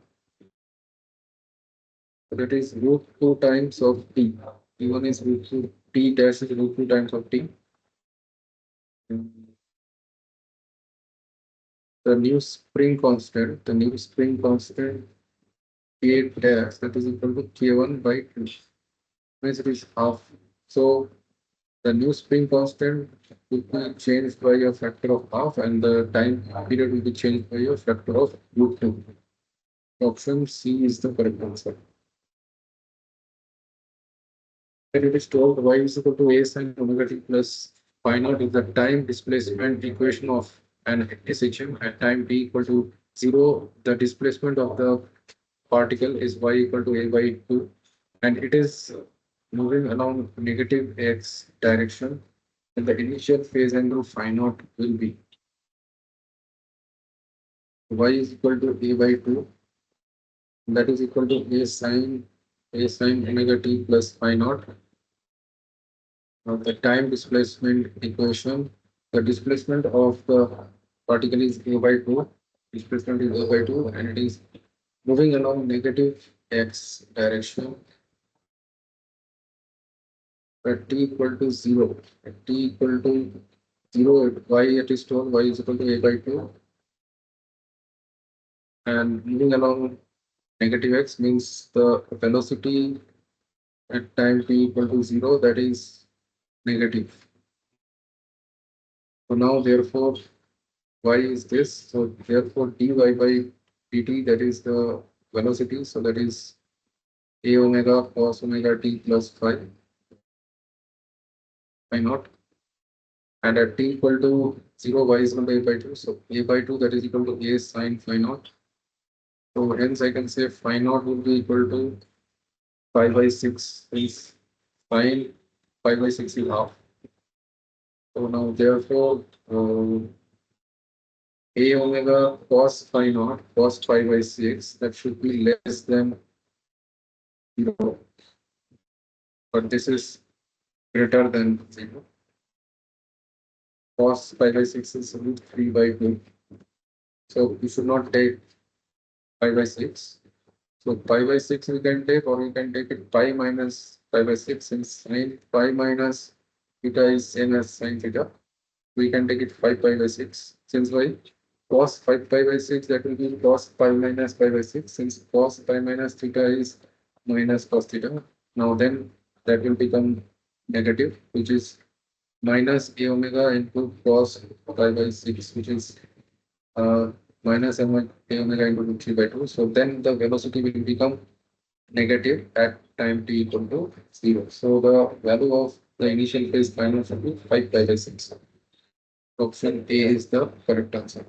So that is root 2 times of t. T1 is root 2, t dash is root 2 times of t. The new spring constant k dash, that is equal to k1 by 2. Means it is half. So the new spring constant will be changed by a factor of half and the time period will be changed by a factor of root 2. Option C is the correct answer. And it is told y is equal to a sine omega t plus phi naught is the time displacement equation of an system at time t equal to 0. The displacement of the particle is y equal to a by 2, and it is moving along negative x direction, and the initial phase angle phi naught will be y is equal to a by 2, that is equal to a sine omega t plus phi naught. Now the time displacement equation, the displacement of the particle is a by 2, displacement is a by 2, and it is moving along negative x direction at t equal to 0. At t equal to 0, y it is told y is equal to a by 2, and moving along negative x means the velocity at time t equal to 0, that is negative. So now therefore y is this, so therefore dy by dt, that is the velocity, so that is a omega cos omega t plus phi naught, and at t equal to 0 y is equal to a by 2, so a by 2 that is equal to a sine phi naught. So hence I can say phi naught will be equal to pi by 6 is sine pi by 6 is half. So now therefore a omega cos phi naught cos pi by 6, that should be less than 0, but this is greater than 0. Cos pi by 6 is root 3 by 2. So you should not take pi by 6. So pi by 6 we can take, or we can take it pi minus pi by 6, since sine pi minus theta is same as sine theta. We can take it 5 pi by 6. Since why? Cos 5 pi by 6, that will be cos pi minus pi by 6. Since cos pi minus theta is minus cos theta, now then that will become negative, which is minus a omega into cos pi by 6, which is minus a omega into root 3 by 2. So then the velocity will become negative at time t equal to 0. So the value of the initial phase final should be 5 pi by 6. Option A is the correct answer.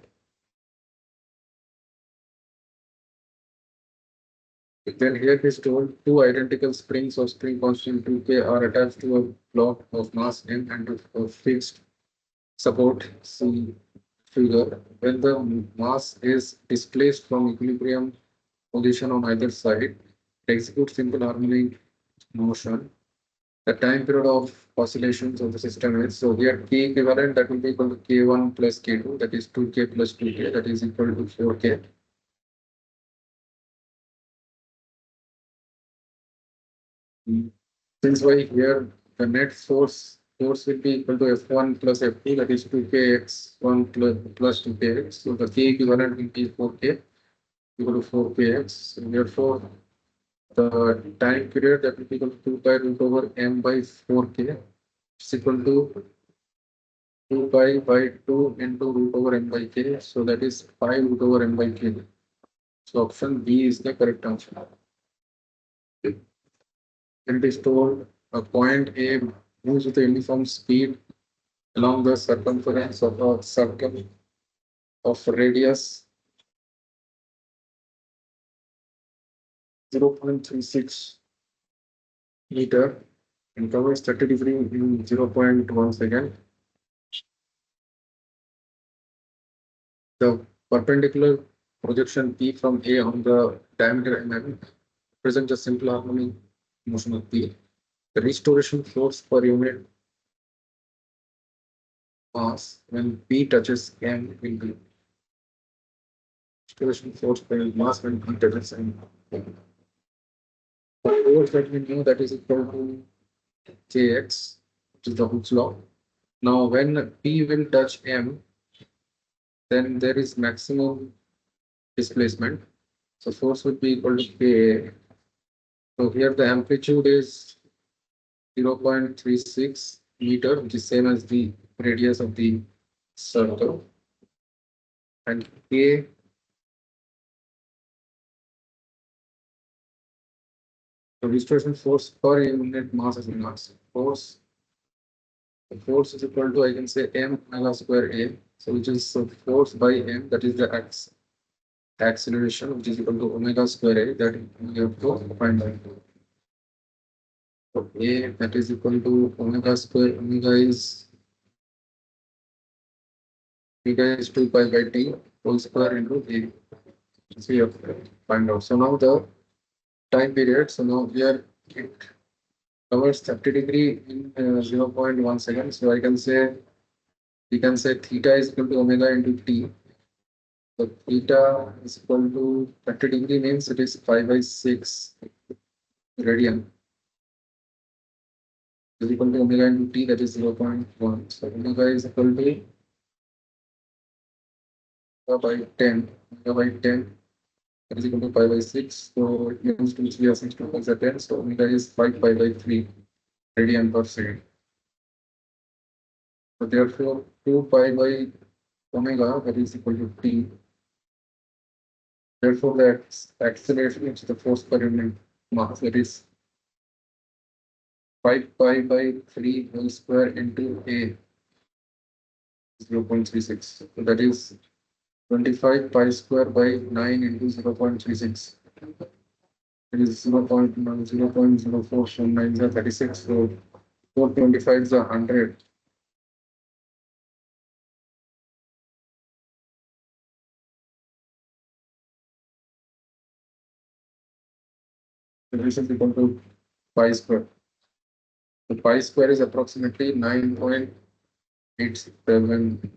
Then here it is told two identical springs of spring constant 2K are attached to a block of mass M and a fixed support C figure. When the mass is displaced from equilibrium position on either side, execute simple harmonic motion. The time period of oscillations of the system is, so here K equivalent, that will be equal to K1 plus K2, that is 2K plus 2K, that is equal to 4K. Since why here the net force will be equal to F1 plus F2, that is 2kx1 plus 2kx. So the K equivalent will be 4K equal to 4kx. So therefore, the time period, that will be equal to 2 pi root over m by 4k is equal to 2 pi by 2 into root over m by k. So that is 5 root over m by k. So option B is the correct answer. It is told a point A moves with a uniform speed along the circumference of a circle of radius 0.36 meter and covers 30 degree in 0.1 second. The perpendicular projection P from A on the diameter mm presents a simple harmonic motion of P. The restoration force per unit mass when P touches M will be restoration force per unit mass when P touches M. The force that we know, that is equal to Kx, which is the Hooke's law. Now, when P will touch M, then there is maximum displacement. So force would be equal to Ka. So here the amplitude is 0.36 meter, which is same as the radius of the circle, and K . So distortion force per unit mass is mass. Force, the force is equal to, I can say, m omega square a. So which is force by m, that is the acceleration, which is equal to omega square a, that we have to find out. So a, that is equal to omega square. Omega is 2 pi by t whole square into a. So we have to find out. So now the time period. So now here it covers 30 degree in 0.1 second. So I can say, we can say theta is equal to omega into t. So theta is equal to 30 degree, means it is 5 by 6 radian. Is equal to omega into t, that is 0.1. So omega is equal to by 10. Omega by 10, that is equal to 5 by 6. So it means 2, 3 or 6, 2 is 10. So omega is 5 pi by 3 radian per second. So therefore 2 pi by omega, that is equal to t. Therefore the acceleration is the force per unit mass, that is 5 pi by 3 whole square into a 0.36. So that is 25 pi square by 9 into 0.36. It is 0.04, so 9 is 36. So 425 is 100. So this is equal to pi square. The pi square is approximately 9.87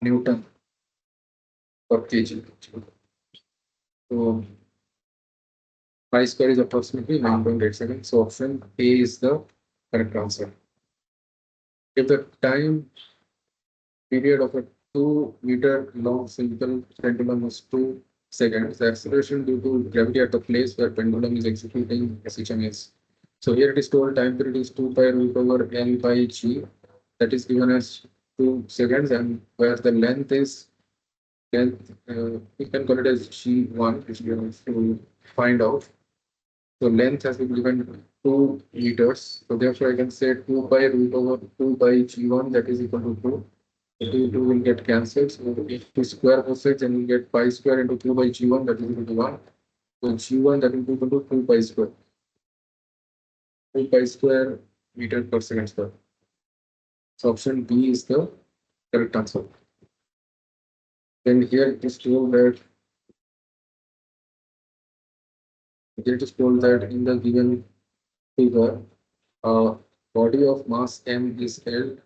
Newton per kg. So pi square is approximately 9.87. So option A is the correct answer. If the time period of a 2-meter long simple pendulum is 2 seconds, the acceleration due to gravity at the place where pendulum is executing SHM is. So here it is told time period is 2 pi root over L by G, that is given as 2 seconds, and where the length is we can call it as G1, which we have to find out. So length has been given 2 meters. So therefore I can say 2 pi root over 2 by G1, that is equal to 2. The 2 will get cancelled. So if we square both sides, and we get pi square into 2 by G1, that is equal to 1. So G1, that is equal to 2 pi square. 2 pi square meter per second square. So option B is the correct answer. Then here it is told that in the given figure, body of mass m is held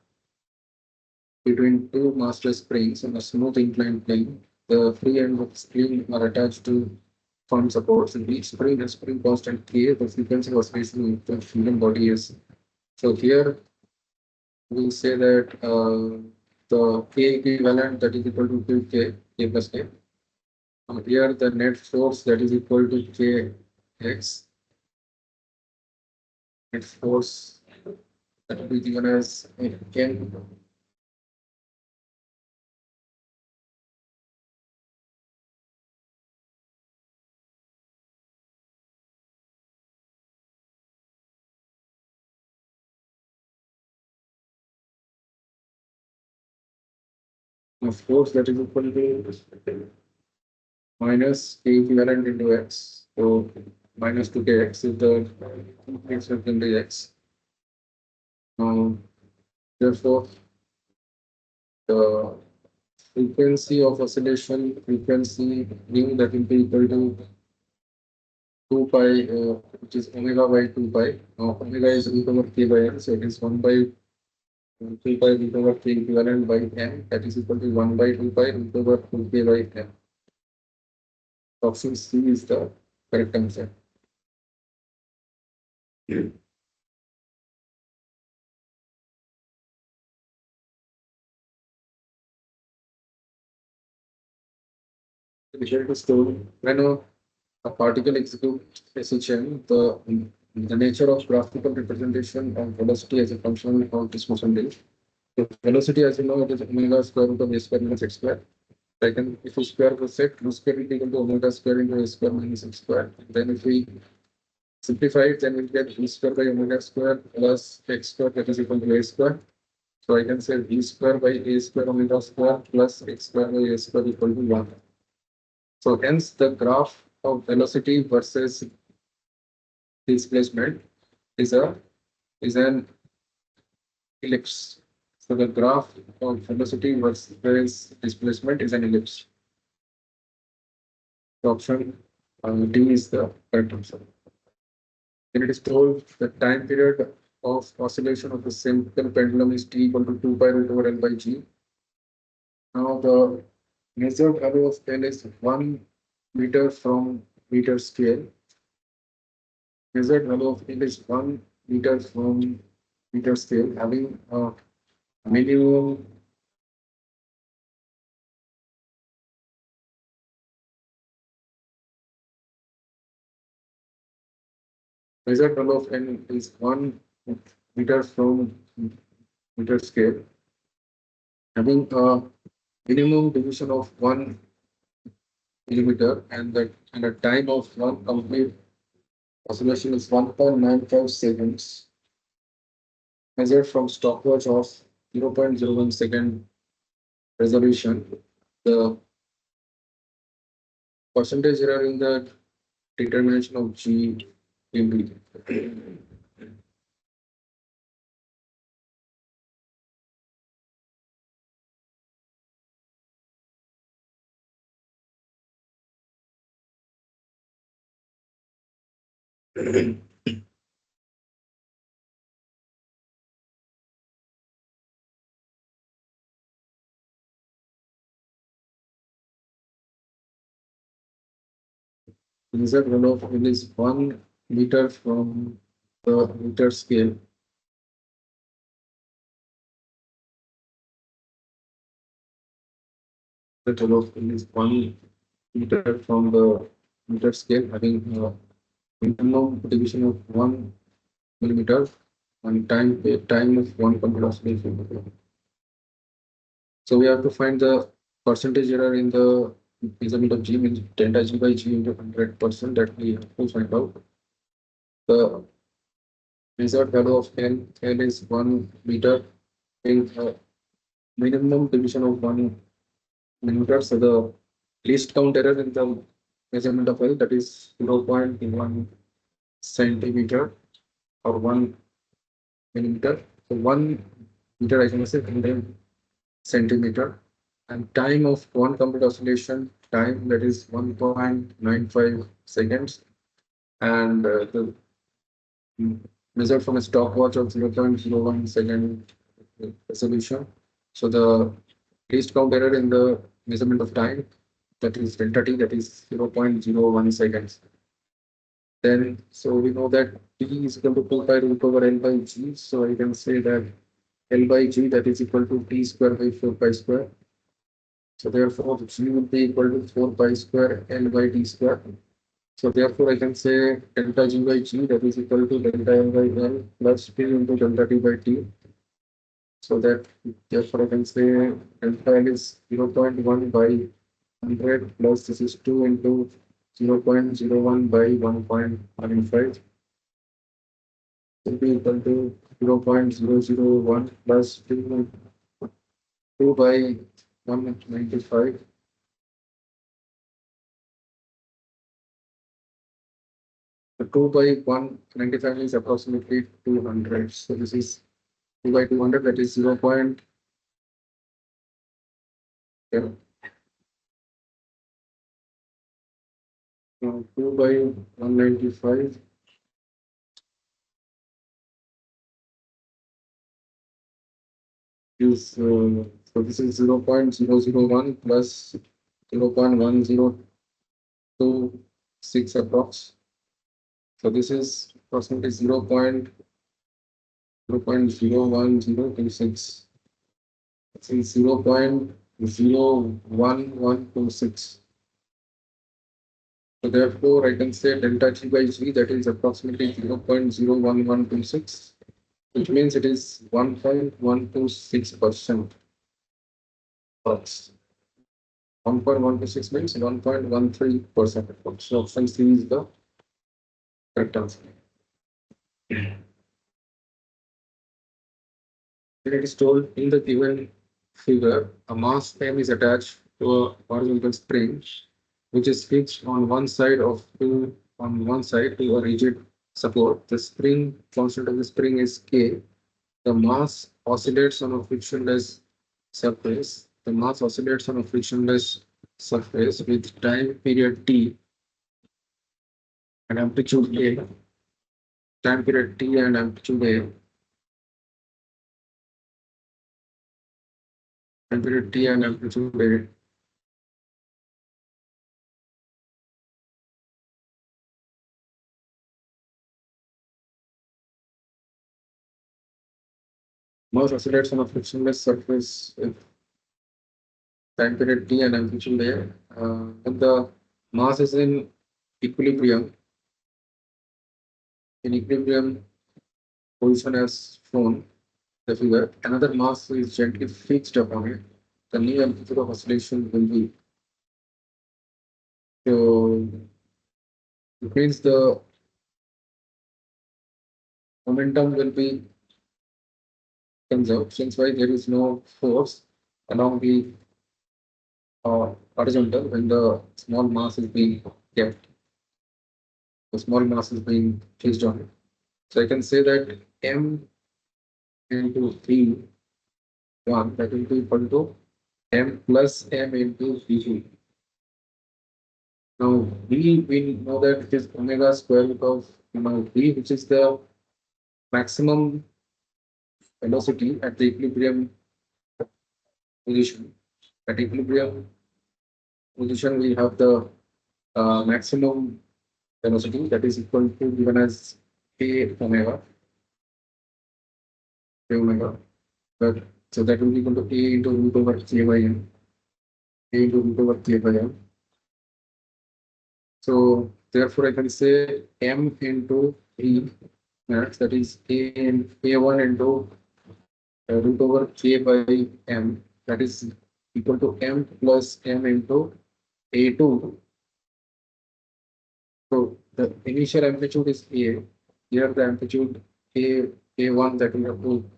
between two massless springs on a smooth inclined plane. The free end of the spring are attached to firm supports, and each spring has spring constant K. The frequency of oscillation of the human body is. So here we say that the K equivalent, that is equal to 2K, K plus K. Here the net force, that is equal to Kx. Net force that will be given as N. Of course, that is equal to minus K equivalent into X. So minus 2Kx is the increase into X. Therefore, the frequency of oscillation, frequency mu, that will be equal to 2 pi, which is omega by 2 pi. Now omega is root over K by n, so it is 1 by 2 pi root over K equivalent by n, that is equal to 1 by 2 pi root over 2K by n. Option C is the correct answer. The result is told when a particle executes SHM, the nature of graphical representation of velocity as a function of this motion rate. So velocity, as you know, it is omega square root of a square minus x square. Second, if we square the set, rho square will be equal to omega square into a square minus x square. And then if we Simplify it, then we'll get v square by omega square plus x square that is equal to a square. So I can say v square by a square omega square plus x square by a square equal to 1. So hence the graph of velocity versus displacement is an ellipse. So the graph of velocity versus displacement is an ellipse. The option D is the correct answer. Then it is told the time period of oscillation of the simple pendulum is t equal to 2 pi root over L by G. Now the measured value of L is 1 meter from meter scale. Measured value of L is 1 meter from meter scale, having a minimum measured value of N is 1 meter from meter scale, having a minimum division of 1 millimeter, and a time of one complete oscillation is 1.95 seconds, measured from stopwatch of 0.01 second resolution. The percentage error in the determination of G will be measured value of L is 1 meter from the meter scale. The value of L is 1 meter from the meter scale, having a minimum division of 1 millimeter and time of 1 complete oscillation. So we have to find the percentage error in the measurement of G, means delta G by G into 100%, that we have to find out. The measured value of L is 1 meter in a minimum division of 1 millimeter. So the least count error in the measurement of L, that is 0.1 centimeter or 1 millimeter. So 1 meter I can say 100 centimeter, and time of one complete oscillation time, that is 1.95 seconds, and the measured from a stopwatch of 0.01 second resolution. So the least count error in the measurement of time, that is delta t, that is 0.01 seconds. Then so we know that t is equal to 2 pi root over L by G. So I can say that L by G, that is equal to t square by 4 pi square. So therefore G will be equal to 4 pi square L by t square. So therefore I can say delta G by G, that is equal to delta L by L plus t into delta t by t. So that therefore I can say delta L is 0.1 by 100 plus this is 2 into 0.01 by 1.15. Will be equal to 0.001 plus 2 by 195. The 2 by 195 is approximately 200. So this is 2 by 200, that is 0. Yeah. 2 by 195 is so this is 0.001 plus 0.1026 approx. So this is approximately 0.01026. This is 0.01126. So therefore I can say delta G by G, that is approximately 0.01126, which means it is 1.126%. 1.126 means 1.13%. So option C is the correct answer. It is told in the given figure, a mass M is attached to a horizontal spring, which is fixed on one side to a rigid support. The spring constant of the spring is K. The mass oscillates on a frictionless surface. The mass oscillates on a frictionless surface with time period T and amplitude A. Time period T and amplitude A. Time period T and amplitude A. Mass oscillates on a frictionless surface with time period T and amplitude A. When the mass is equilibrium, in equilibrium position as shown, the figure, another mass is gently fixed upon it. The new amplitude of oscillation will be. So it means the momentum will be conserved, since why there is no force along the horizontal when the small mass is being kept. The small mass is being fixed on it. So I can say that M into V1, that will be equal to M plus M into V2. Now we know that it is omega square root of V, which is the maximum velocity at the equilibrium position. At equilibrium position, we have the maximum velocity that is equal to given as k omega. K omega. But so that will be equal to a into root over k by m. A into root over k by m. So therefore, I can say m into v max, that is a1 into root over k by m, that is equal to m plus m into a2. So the initial amplitude is a. Here the amplitude a1 that we have to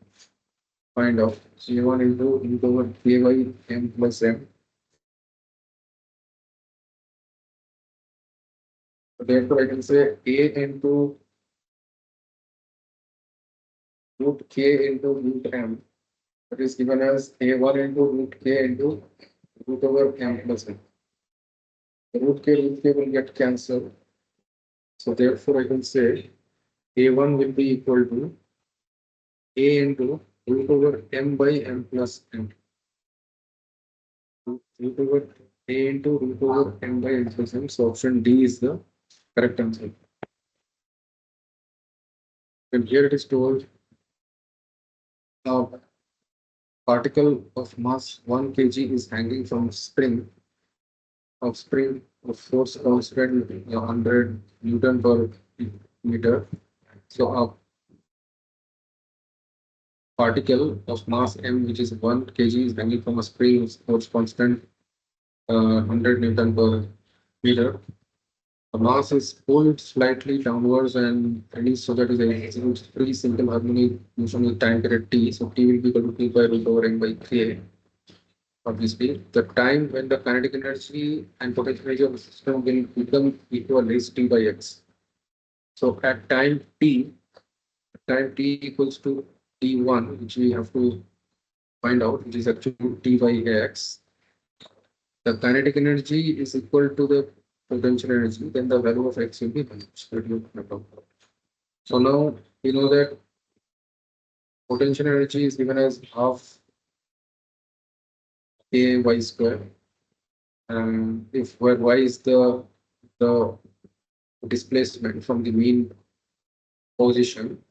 find out. A1 into root over k by m plus m. So therefore, I can say a into root k into root m. That is given as a1 into root k into root over m plus m. The root k will get cancelled. So therefore, I can say a1 will be equal to a into root over m by m plus m. Root over a into root over m by m plus m. So option D is the correct answer. And here it is told a particle of mass 1 kg is hanging from spring of force constant 100 Newton per meter. So a particle of mass m, which is 1 kg, is hanging from a spring of force constant 100 Newton per meter. The mass is pulled slightly downwards and released so that it executes free simple harmonic motion with time period t. So t will be equal to t by root over m by k. Obviously, the time when the kinetic energy and potential energy of the system will become equal is t by x. So at time t equals to t1, which we have to find out, which is actually t by x. The kinetic energy is equal to the potential energy, then the value of x will be valued. So now we know that potential energy is given as half k y square. And if where y is the displacement from the mean position,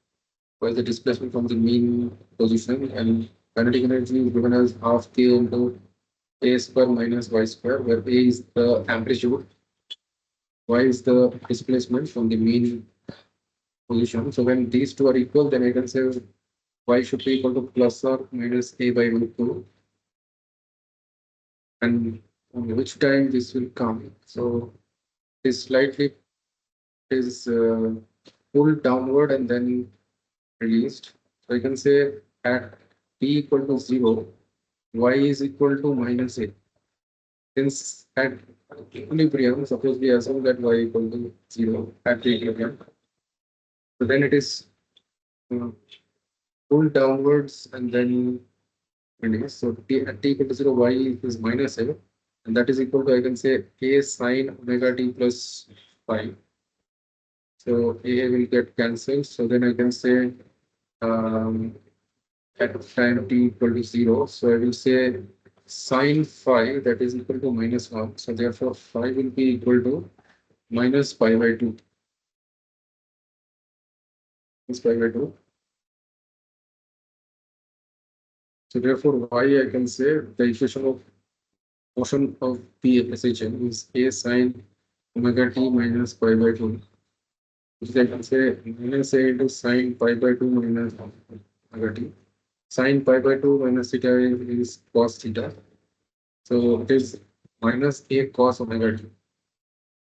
y is the displacement from the mean position, and kinetic energy is given as half k into a square minus y square, where a is the amplitude, y is the displacement from the mean position. So when these two are equal, then I can say y should be equal to plus or minus a by root 2. And on which time this will come. So this slightly is pulled downward and then released. So I can say at t equal to 0, y is equal to minus a. Since at equilibrium, suppose we assume that y equal to 0 at the equilibrium, so then it is uh, pulled downwards and then released. So at t equal to 0, y is minus a, and that is equal to, I can say, a sine omega t plus phi. So a will get cancelled. So then I can say um, at time t equal to 0. So I will say sine phi, that is equal to minus 1. So therefore phi will be equal to minus pi by 2. Minus pi by 2. So therefore y, I can say the equation of motion of the SHM is a sine omega t minus pi by 2. Which I can say minus a into sine pi by 2 minus omega t. Sine pi by 2 minus theta is cos theta. So it is minus a cos omega t.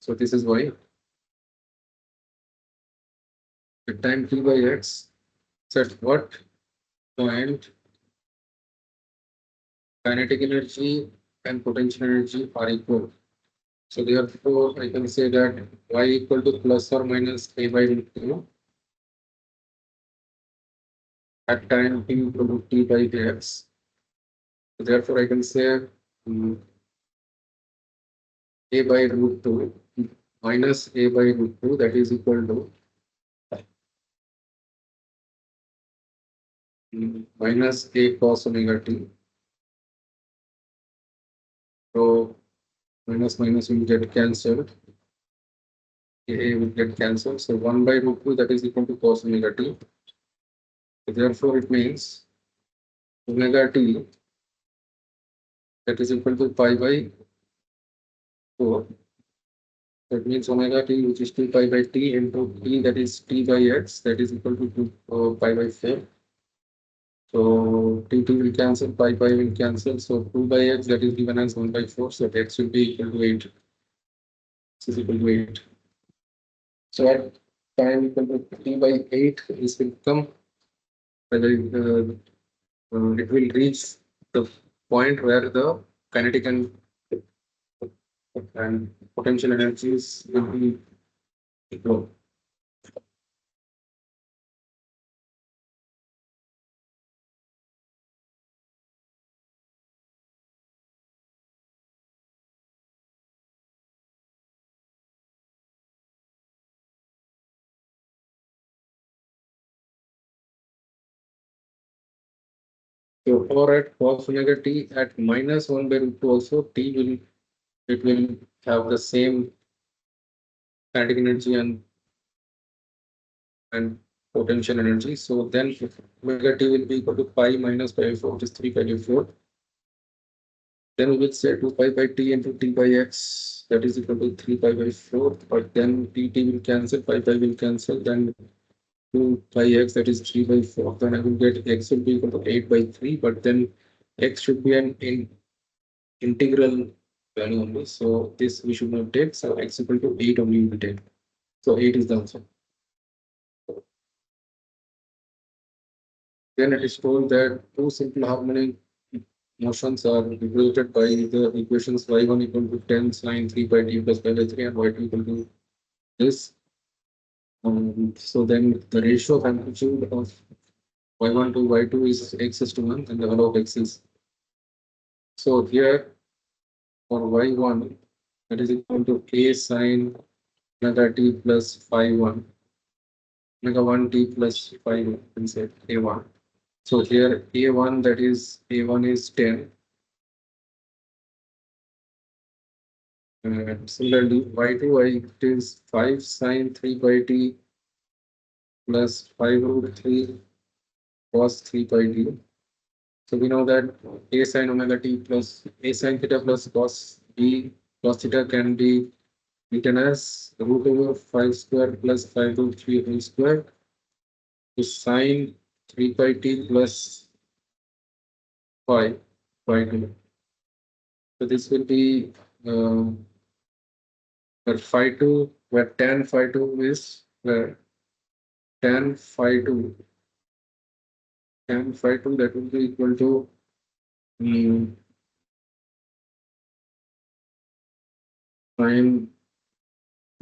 So this is why at time t by x, so at what point kinetic energy and potential energy are equal. So therefore, I can say that y equal to plus or minus a by root 2 at time t equal to t by x. So therefore, I can say a by root 2 minus a by root 2, that is equal to minus a cos omega t. So minus minus will get cancelled. A will get cancelled. So 1 by root 2, that is equal to cos omega t. So therefore, it means omega t, that is equal to pi by 4. That means omega t, which is 2 pi by t into t, that is t by x, that is equal to 2 pi by 4. So t will cancel, pi will cancel. So 2 by x, that is given as 1 by 4. So x will be equal to 8. This is equal to 8. So at time equal to t by 8, this will come, it will reach the point where the kinetic and potential energies will be equal. So or at cos omega t at minus 1 by root 2 also, t will, it will have the same kinetic energy and potential energy. So then omega t will be equal to pi minus pi by 4, which is 3 pi by 4. Then we will say 2 pi by t into t by x, that is equal to 3 pi by 4. But then dt will cancel, pi will cancel, then 2 pi x, that is 3 by 4. Then I will get x will be equal to 8 by 3, but then x should be an integral value only. So this we should not take. So x equal to 8 only we will take. So 8 is the answer. Then it is told that two simple harmonic motions are regulated by the equations y1 equal to 10 sine 3 by t plus pi by 3 and y2 equal to this. So then the ratio of amplitude of y1 to y2 is x is to 1 and the value of x is. So here for y1, that is equal to a sine omega t plus phi 1, omega 1 t plus phi 1, and say a1. So here a1, that is a1 is 10. And similarly, y2 it is 5 sine 3 by t plus 5 root 3 cos 3 by t. So we know that a sine omega t plus a sine theta plus cos b cos theta can be written as root over 5 square plus 5 root 3 whole square to sine 3 by t plus 5 by t. So this will be where phi 2, where tan phi 2 is where tan phi 2, that will be equal to sin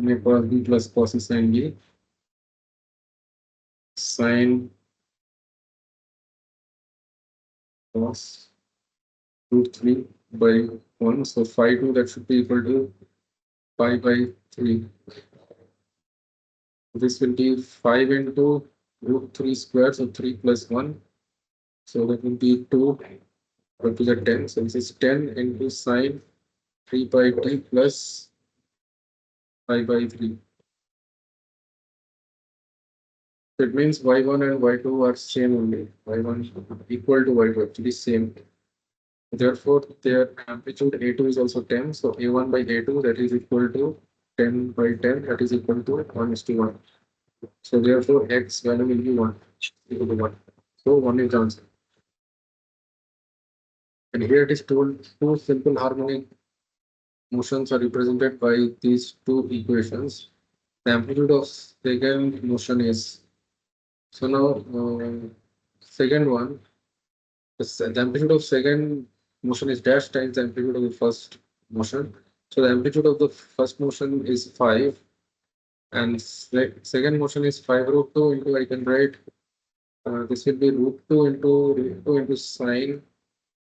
a cos b plus cos a sin b, sin cos root 3 by 1. So phi 2 that should be equal to pi by 3. This will be 5 into root 3 square, so 3 plus 1. So that will be 2 to the 10. So this is 10 into sine 3 by t plus pi by 3. So it means y1 and y2 are same only. Y1 equal to y2, actually same. Therefore, their amplitude A2 is also 10. So A1 by A2, that is equal to 10 by 10, that is equal to 1:1. So therefore, x value will be 1, equal to 1. So 1 is the answer. And here it is told two simple harmonic motions are represented by these two equations. The amplitude of second motion is, so now second one, the amplitude of second motion is dash times the amplitude of the first motion. So the amplitude of the first motion is 5 and second motion is 5 root 2 into, I can write this will be root 2 into sine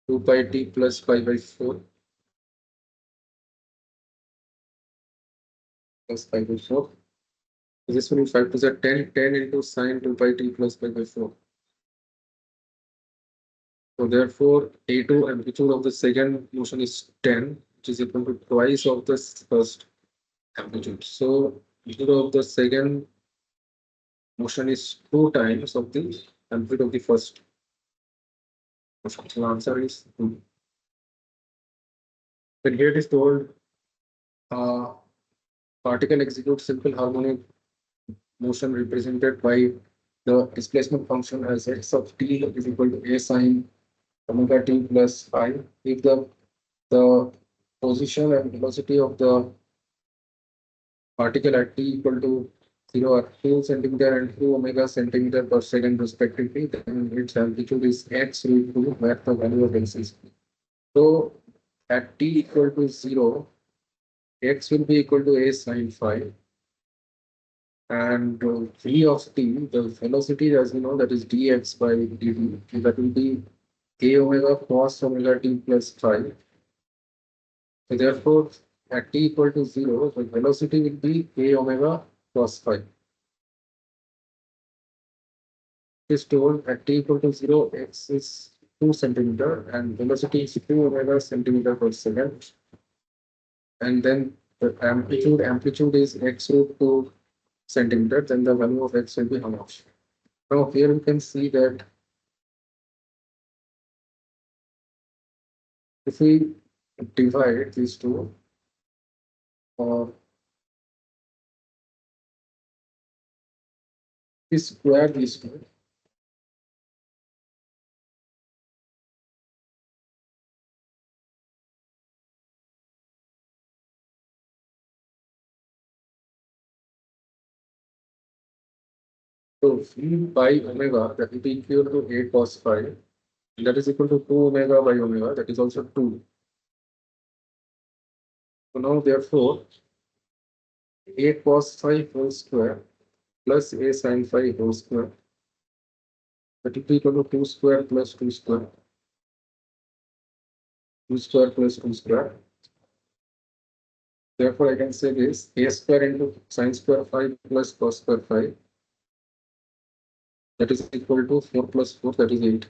2 pi t plus pi by 4 plus pi by 4. This will be 5 to the 10, 10 into sine 2 pi t plus pi by 4. So therefore, A2 amplitude of the second motion is 10, which is equal to twice of the first amplitude. So amplitude of the second motion is 2 times of the amplitude of the first motion. So answer is 2. Then here it is told particle executes simple harmonic motion represented by the displacement function as x of t is equal to a sine omega t plus phi. If the position and velocity of the particle at t equal to 0 are 2 centimeter and 2 omega centimeter per second respectively, then its amplitude is x root 2 where the value of x is. So at t equal to 0, x will be equal to a sine phi. And v of t, the velocity, as you know, that is dx by dt, that will be a omega cos omega t plus phi. So therefore, at t equal to 0, the velocity will be a omega cos phi. It is told at t equal to 0, x is 2 centimeter and velocity is 2 omega centimeter per second. And then the amplitude is x root 2 centimeter, then the value of x will be how much? Now here we can see that if we divide these two, or we square these two, so v by omega, that will be equal to a cos phi, that is equal to 2 omega by omega, that is also 2. So now therefore, a cos phi whole square plus a sin phi whole square, that will be equal to 2 square plus 2 square, 2 square plus 2 square. Therefore, I can say this a square into sin square phi plus cos square phi, that is equal to 4 plus 4, that is 8.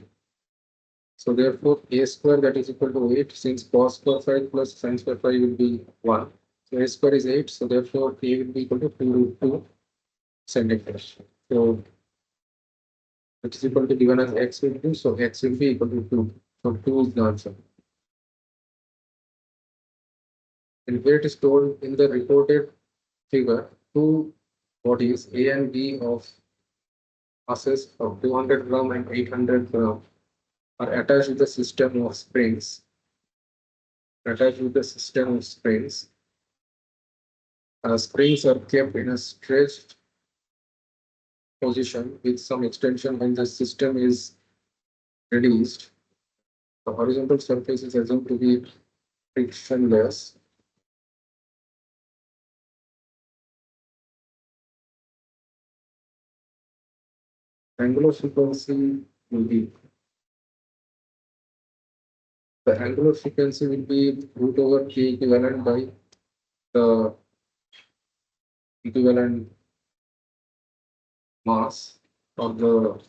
So therefore, a square that is equal to 8, since cos square phi plus sin square phi will be 1. So a square is 8, so therefore a will be equal to 2 root 2 centimeters. So it is equal to given as x will be, so x will be equal to 2. So 2 is the answer. And here it is told in the reported figure, two bodies A and B of masses of 200 gram and 800 gram are attached with a system of springs. Springs are kept in a stretched position with some extension when the system is reduced. The horizontal surface is assumed to be frictionless. Angular frequency will be the angular frequency will be root over k equivalent by the equivalent mass of the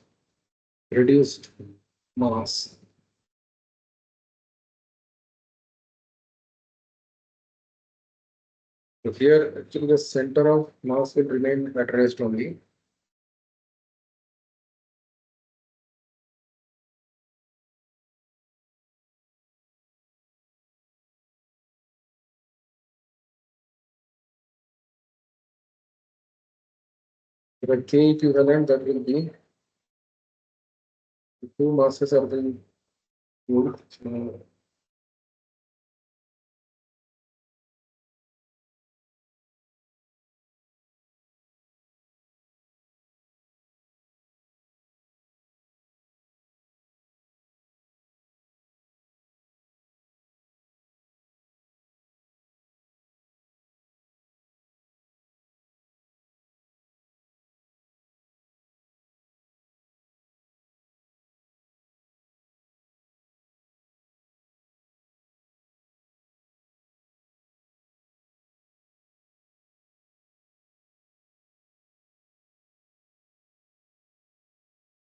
reduced mass. So here actually the center of mass will remain at rest only. The k equivalent that will be the two masses are being moved.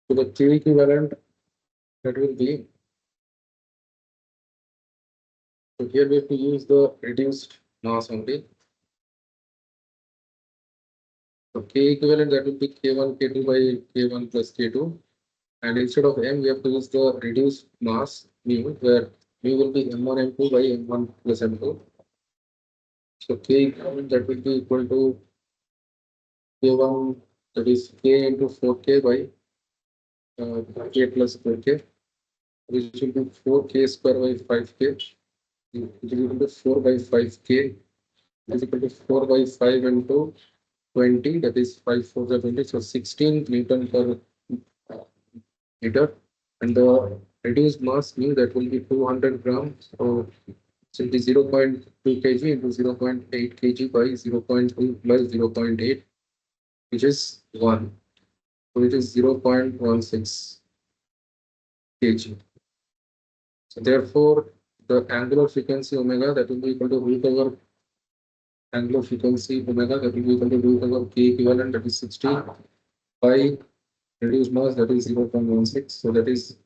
So the k equivalent that will be, so here we have to use the reduced mass only. So k equivalent that will be k1 k2 by k1 plus k2, and instead of m we have to use the reduced mass mu, where mu will be m1 m2 by m1 plus m2. So k equivalent that will be equal to k1, that is k into 4k by k plus 4k, which will be 4k square by 5k, which is equal to 4 by 5k, is equal to 4 by 5 into 20, that is 5 4 the 20, so 16 Newton per meter. And the reduced mass mu that will be 200 grams, so it will be 0.2 kg into 0.8 kg by 0.2 plus 0.8, which is 1. So it is 0.16 kg. So therefore, the angular frequency omega that will be equal to root over angular frequency omega that will be equal to root over k equivalent, that is 16 by reduced mass, that is 0.16. So that is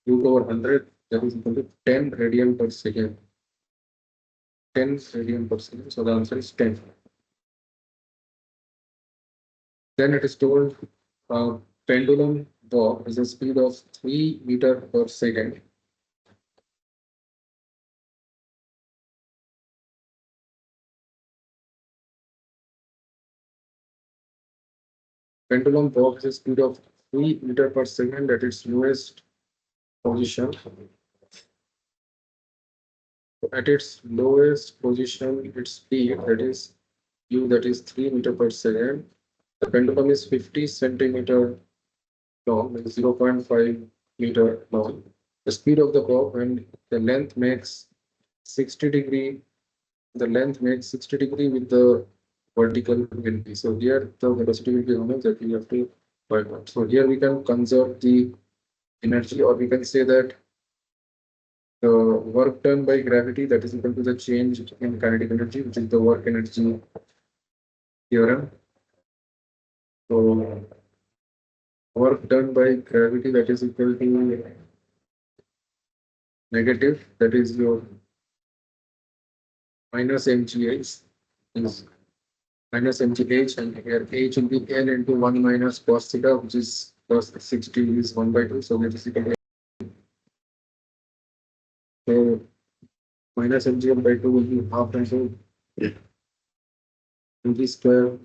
root over 100, that is equal to 10 radian per second. 10 radian per second. So the answer is 10. Then it is told pendulum bob is a speed of 3 meter per second. Pendulum bob is a speed of 3 meter per second at its lowest position. At its lowest position, its speed, that is u, that is 3 meter per second. The pendulum is 50 centimeter long, like 0.5 meter long. The speed of the bob and the length makes 60 degree. The length makes 60 degree with the vertical will be. So here the velocity will be how much that we have to work out. So here we can conserve the energy, or we can say that the work done by gravity that is equal to the change in kinetic energy, which is the work energy theorem. So work done by gravity that is equal to negative, that is your minus mgh is minus mgh, and here h will be n into 1 minus cos theta, which is cos 60 is 1 by 2, so that is equal to, so minus mgh by 2 will be half into mg square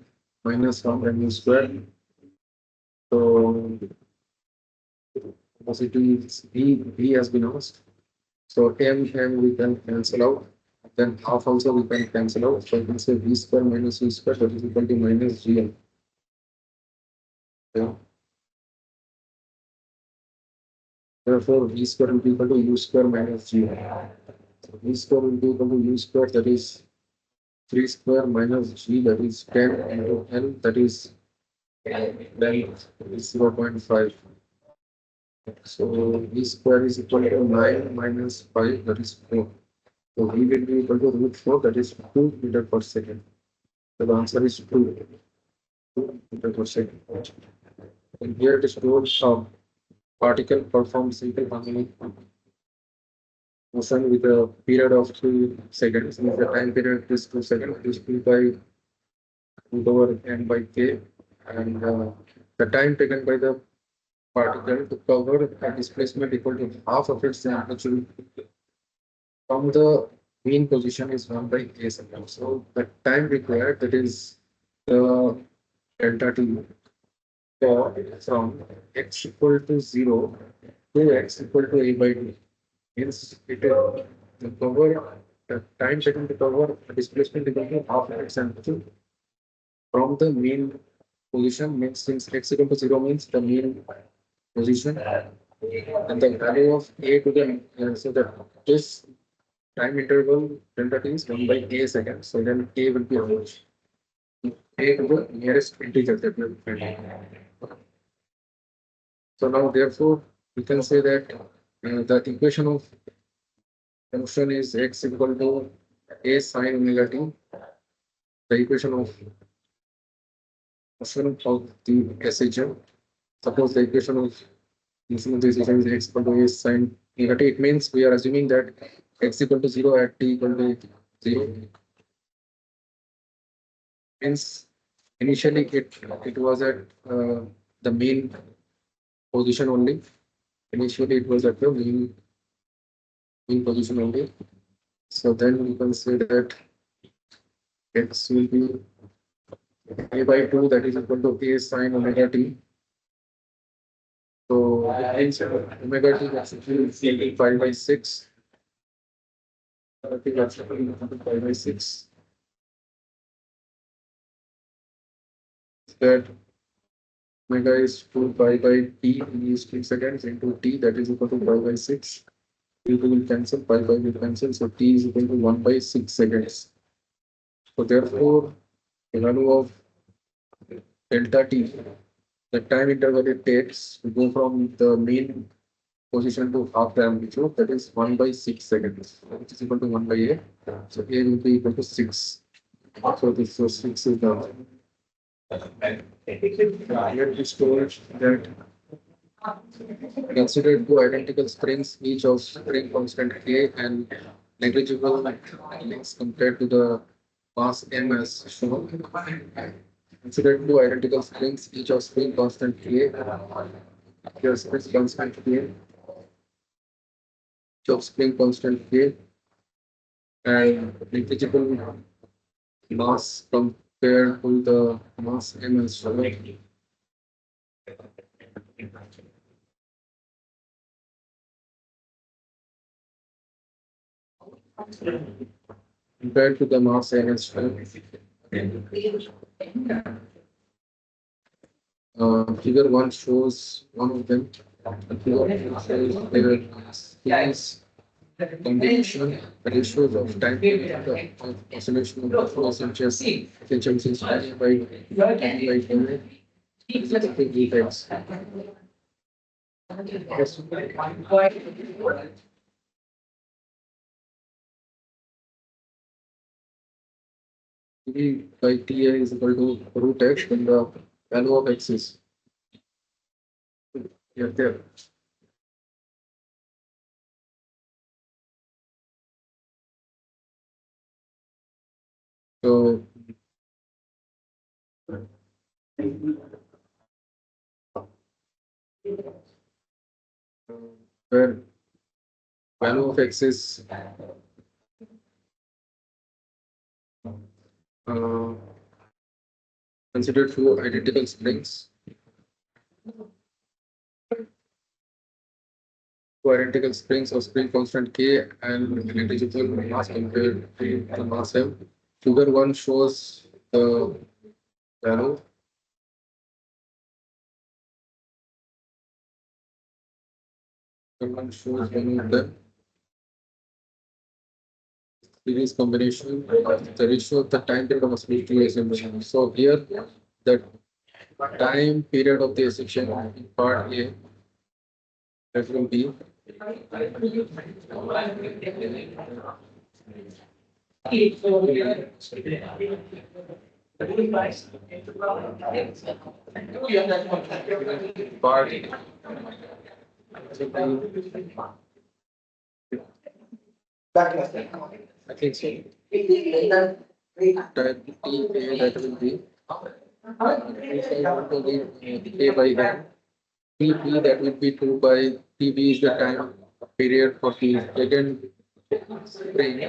minus half mg square. So velocity is v has been asked. So m we can cancel out. Then half also we can cancel out. So we can say v square minus v square, that is equal to minus gm. Yeah. Therefore, v square will be equal to u square minus g. So v square will be equal to u square, that is 3 square minus g, that is 10 into L, that is length is 0.5. So v square is equal to 9 minus 5, that is 4. So v will be equal to root 4, that is 2 meter per second. So the answer is 2 meter per second. And here it is told particle performs simple harmonic motion with a period of 2 seconds. If the time period is 2 seconds, it is 2 by root over n by k. And the time taken by the particle to cover a displacement equal to half of its amplitude from the mean position is 1 by a second. So the time required, that is the delta t, from x equal to 0 to x equal to a by d. Means it is the cover, the time taken to cover a displacement equal to half of its amplitude from the mean position. Means since x equal to 0 means the mean position, and the value of a to the so that this time interval delta t is 1 by a second. So then a will be how much? A to the nearest integer that we will find. So now therefore we can say that the equation of function is x equal to a sine omega t. The equation of function of the SHM. Suppose the equation of function of this is x equal to a sine omega t. It means we are assuming that x equal to 0 at t equal to 0. Means initially it was at the mean position only. Initially it was at the mean position only. So then we can say that x will be a by 2, that is equal to a sine omega t. So it means omega t is actually 5 by 6. I think that's 5 by 6. That omega is 2 pi by t in these 2 seconds into t, that is equal to 5 by 6. T will cancel, pi will cancel, so t is equal to 1 by 6 seconds. So therefore, the value of delta t, the time interval it takes to go from the mean position to half the amplitude, that is 1 by 6 seconds, which is equal to 1 by a. So a will be equal to 6. So this so 6 is the answer. Here it is told that consider two identical springs, each of spring constant K and negligible lengths compared to the mass M as shown. Consider two identical springs, each of spring constant K. Here spring constant K. Each of spring constant K and negligible mass compared to the mass M as shown. Compared to the mass M as shown. Figure 1 shows one of them. Figure 2 shows there is combination ratios of time of oscillation of the force and chest efficiency is by 2 defects. T by TA is equal to root x when the value of x is here there. So where value of x is considered two identical springs. Two identical springs of spring constant K and negligible mass compared to the mass M. Figure 1 shows the value. diagram shows one of the series combination, the ratio of the time period of a split assumption. So here, the time period of the assumption in part A, that will be part I think so. Type T A, that will be A by N. TP, that will be 2 by TB is the time period for the second spring.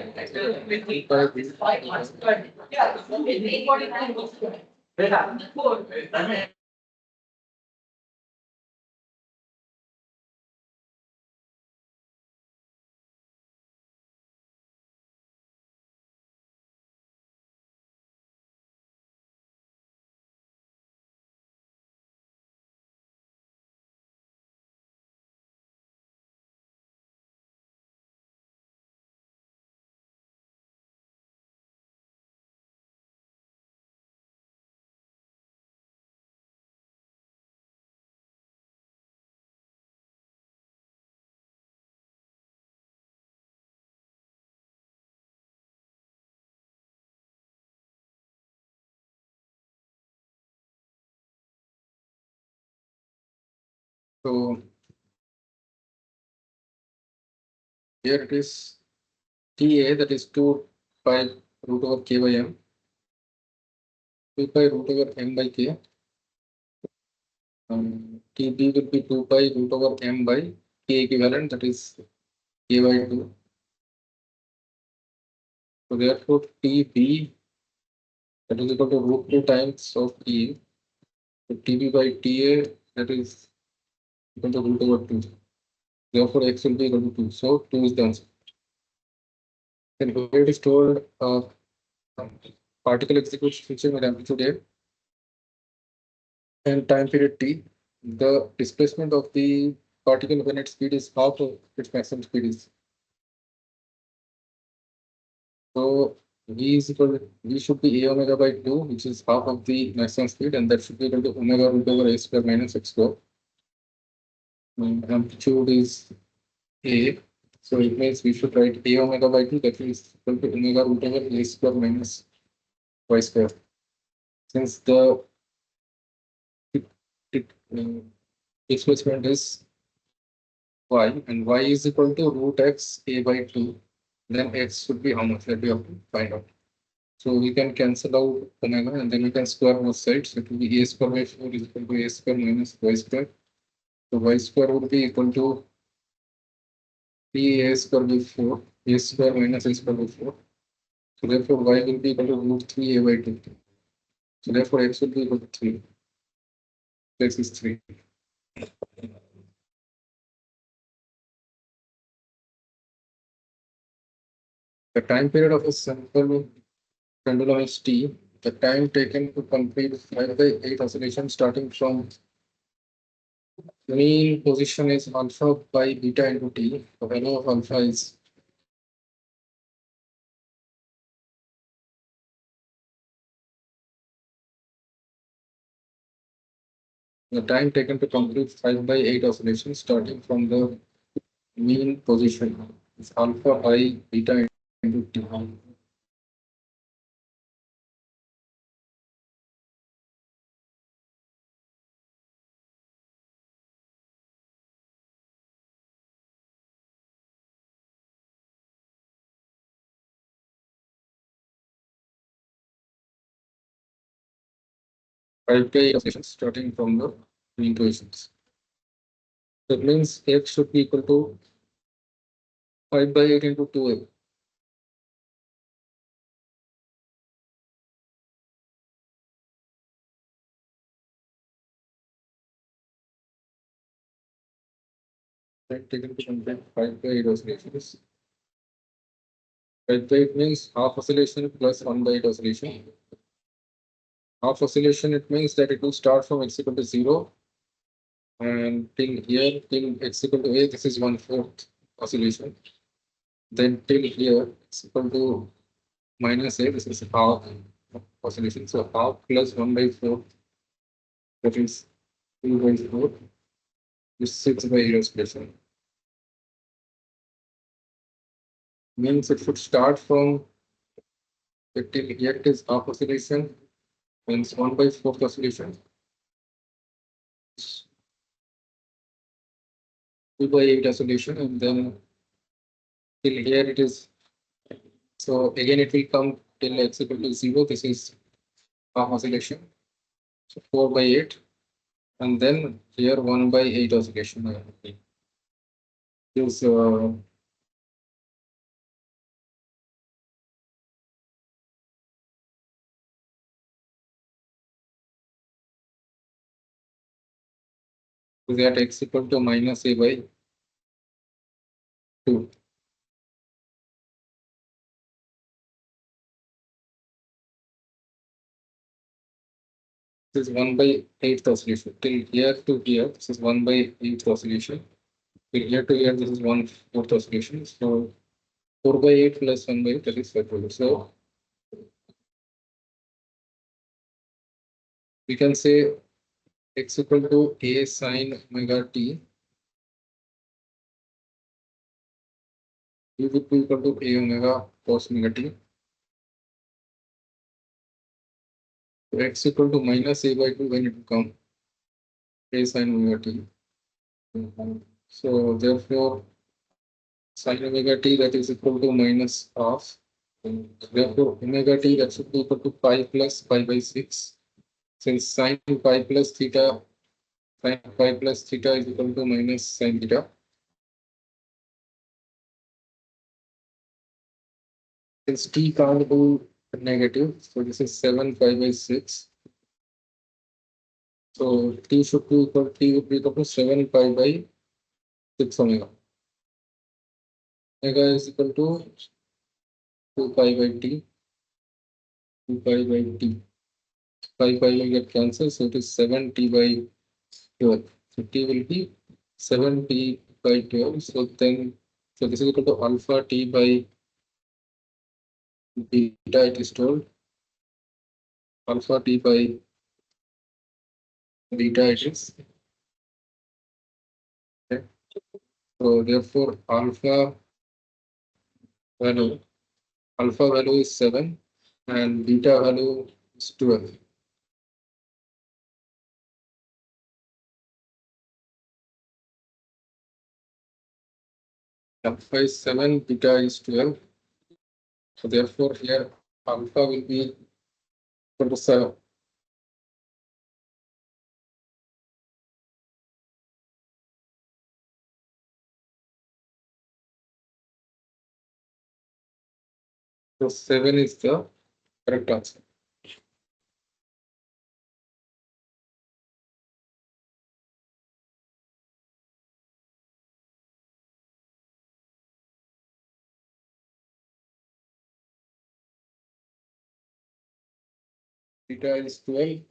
So here it is TA, that is 2 pi root over K by M, 2 pi root over M by K. TB will be 2 pi root over M by K equivalent, that is K by 2. So therefore TB, that is equal to root 2 times of T. So TB by TA, that is equal to root over 2. Therefore X will be equal to 2. So 2 is the answer. Then here it is told particle executes function with amplitude A and time period T. The displacement of the particle when its speed is half of its maximum speed is. So V should be A omega by 2, which is half of the maximum speed, and that should be equal to omega root over A square minus X square. Amplitude is A, so it means we should write A omega by 2, that is equal to omega root over A square minus Y square. Since the displacement is Y and Y is equal to root X A by 2, then X should be how much that we have to find out. So we can cancel out omega and then we can square both sides. It will be A square by 4 is equal to A square minus Y square. So Y square would be equal to 3A square by 4, A square minus A square by 4. So therefore Y will be equal to root 3A by 2. So therefore X will be equal to 3. X is 3. The time period of a simple pendulum is T. The time taken to complete 5 by 8 oscillations starting from mean position is alpha by beta into T. The value of alpha is the time taken to complete 5 by 8 oscillations starting from the mean position is alpha by beta into T. 5 by 8 oscillations starting from the mean positions. That means X should be equal to 5 by 8 into 2A. Time taken to complete 5 by 8 oscillations. 5 by 8 means half oscillation plus 1 by 8 oscillation. Half oscillation, it means that it will start from x equal to 0 And till here, till x equal to a, this is 1/4 oscillation. Then till here, x equal to minus a, this is half oscillation. So half plus 1/4, that is 2/4, is 6/8 oscillation. Means it should start from till here it is half oscillation, means 1/4 oscillation. 2/8 oscillation, and then till here it is. So again, it will come till x equal to 0. This is half oscillation. So 4/8, and then here 1/8 oscillation. Is that x equal to minus a by 2. This is 1/8 oscillation. Till here to here, this is 1/8 oscillation. Till here to here, this is 1/4 oscillation. So 4/8 plus 1/8, that is 5/8. So we can say x equal to a sine omega t, u would be equal to a omega cos omega t. So x equal to minus a by 2 when it will come a sine omega t. So therefore, sine omega t, that is equal to minus half. Therefore, omega t, that should be equal to pi plus pi by 6. Since sine pi plus theta, sine pi plus theta is equal to minus sine theta. Since t can't do negative, so this is 7 pi by 6. So t should be equal, t would be equal to 7 pi by 6 omega. Omega is equal to 2 pi by t, 2 pi by t. Pi will get cancelled, so it is 7t by 12. So t will be 7t by 12. So then, so this is equal to alpha t by beta, it is told. Alpha t by beta it is. Okay. So therefore, value, alpha value is 7 and beta value is 12. Alpha is 7, beta is 12. So therefore, here alpha will be equal to 7. So 7 is the correct answer. Beta is 12.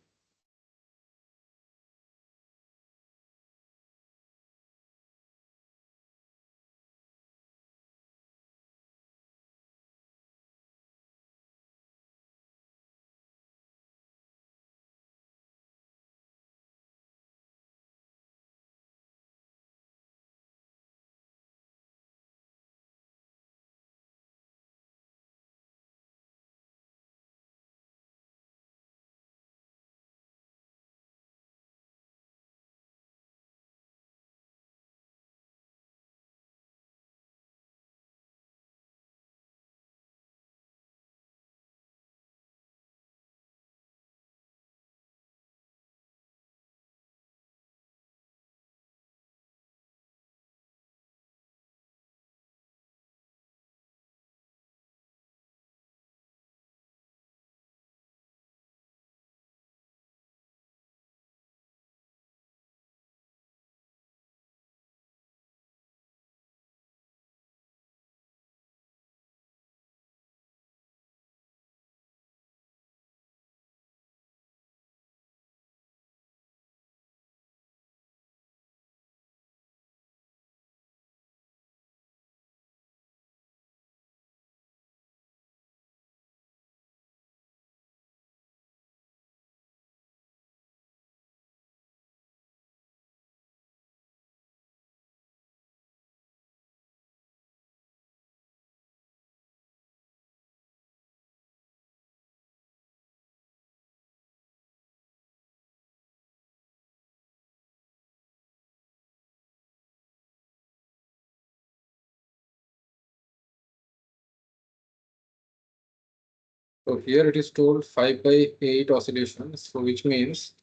So here it is told 5/8 oscillations, so which means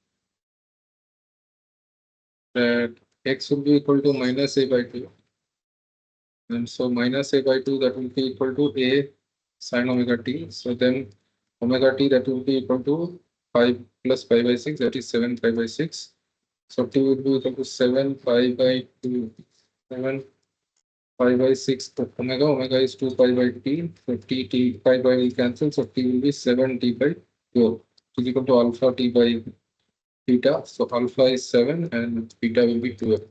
that x will be equal to minus a by 2. And so minus a by 2, that will be equal to a sine omega t. So then omega t, that will be equal to 5 plus pi by 6, that is 7 pi by 6. So t will be equal to 7 pi by 2, 7 pi by 6 omega. Omega is 2 pi by t. So t pi by will cancel. So t will be 7 t by 12, which is equal to alpha t by theta. So alpha is 7 and beta will be 12.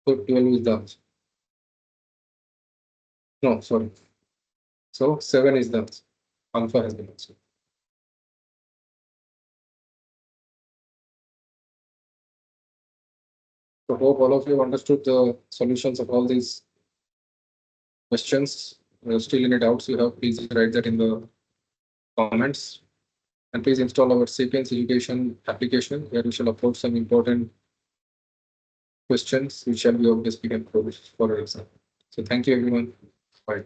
So 12 is the answer. No, sorry. So 7 is the answer. Alpha has been answered. So hope all of you have understood the solutions of all these questions. Still any doubts you have, please write that in the comments. And please install our Sapience Education application, where we shall upload some important questions which shall be obviously can produce for our exam. So thank you everyone. Bye.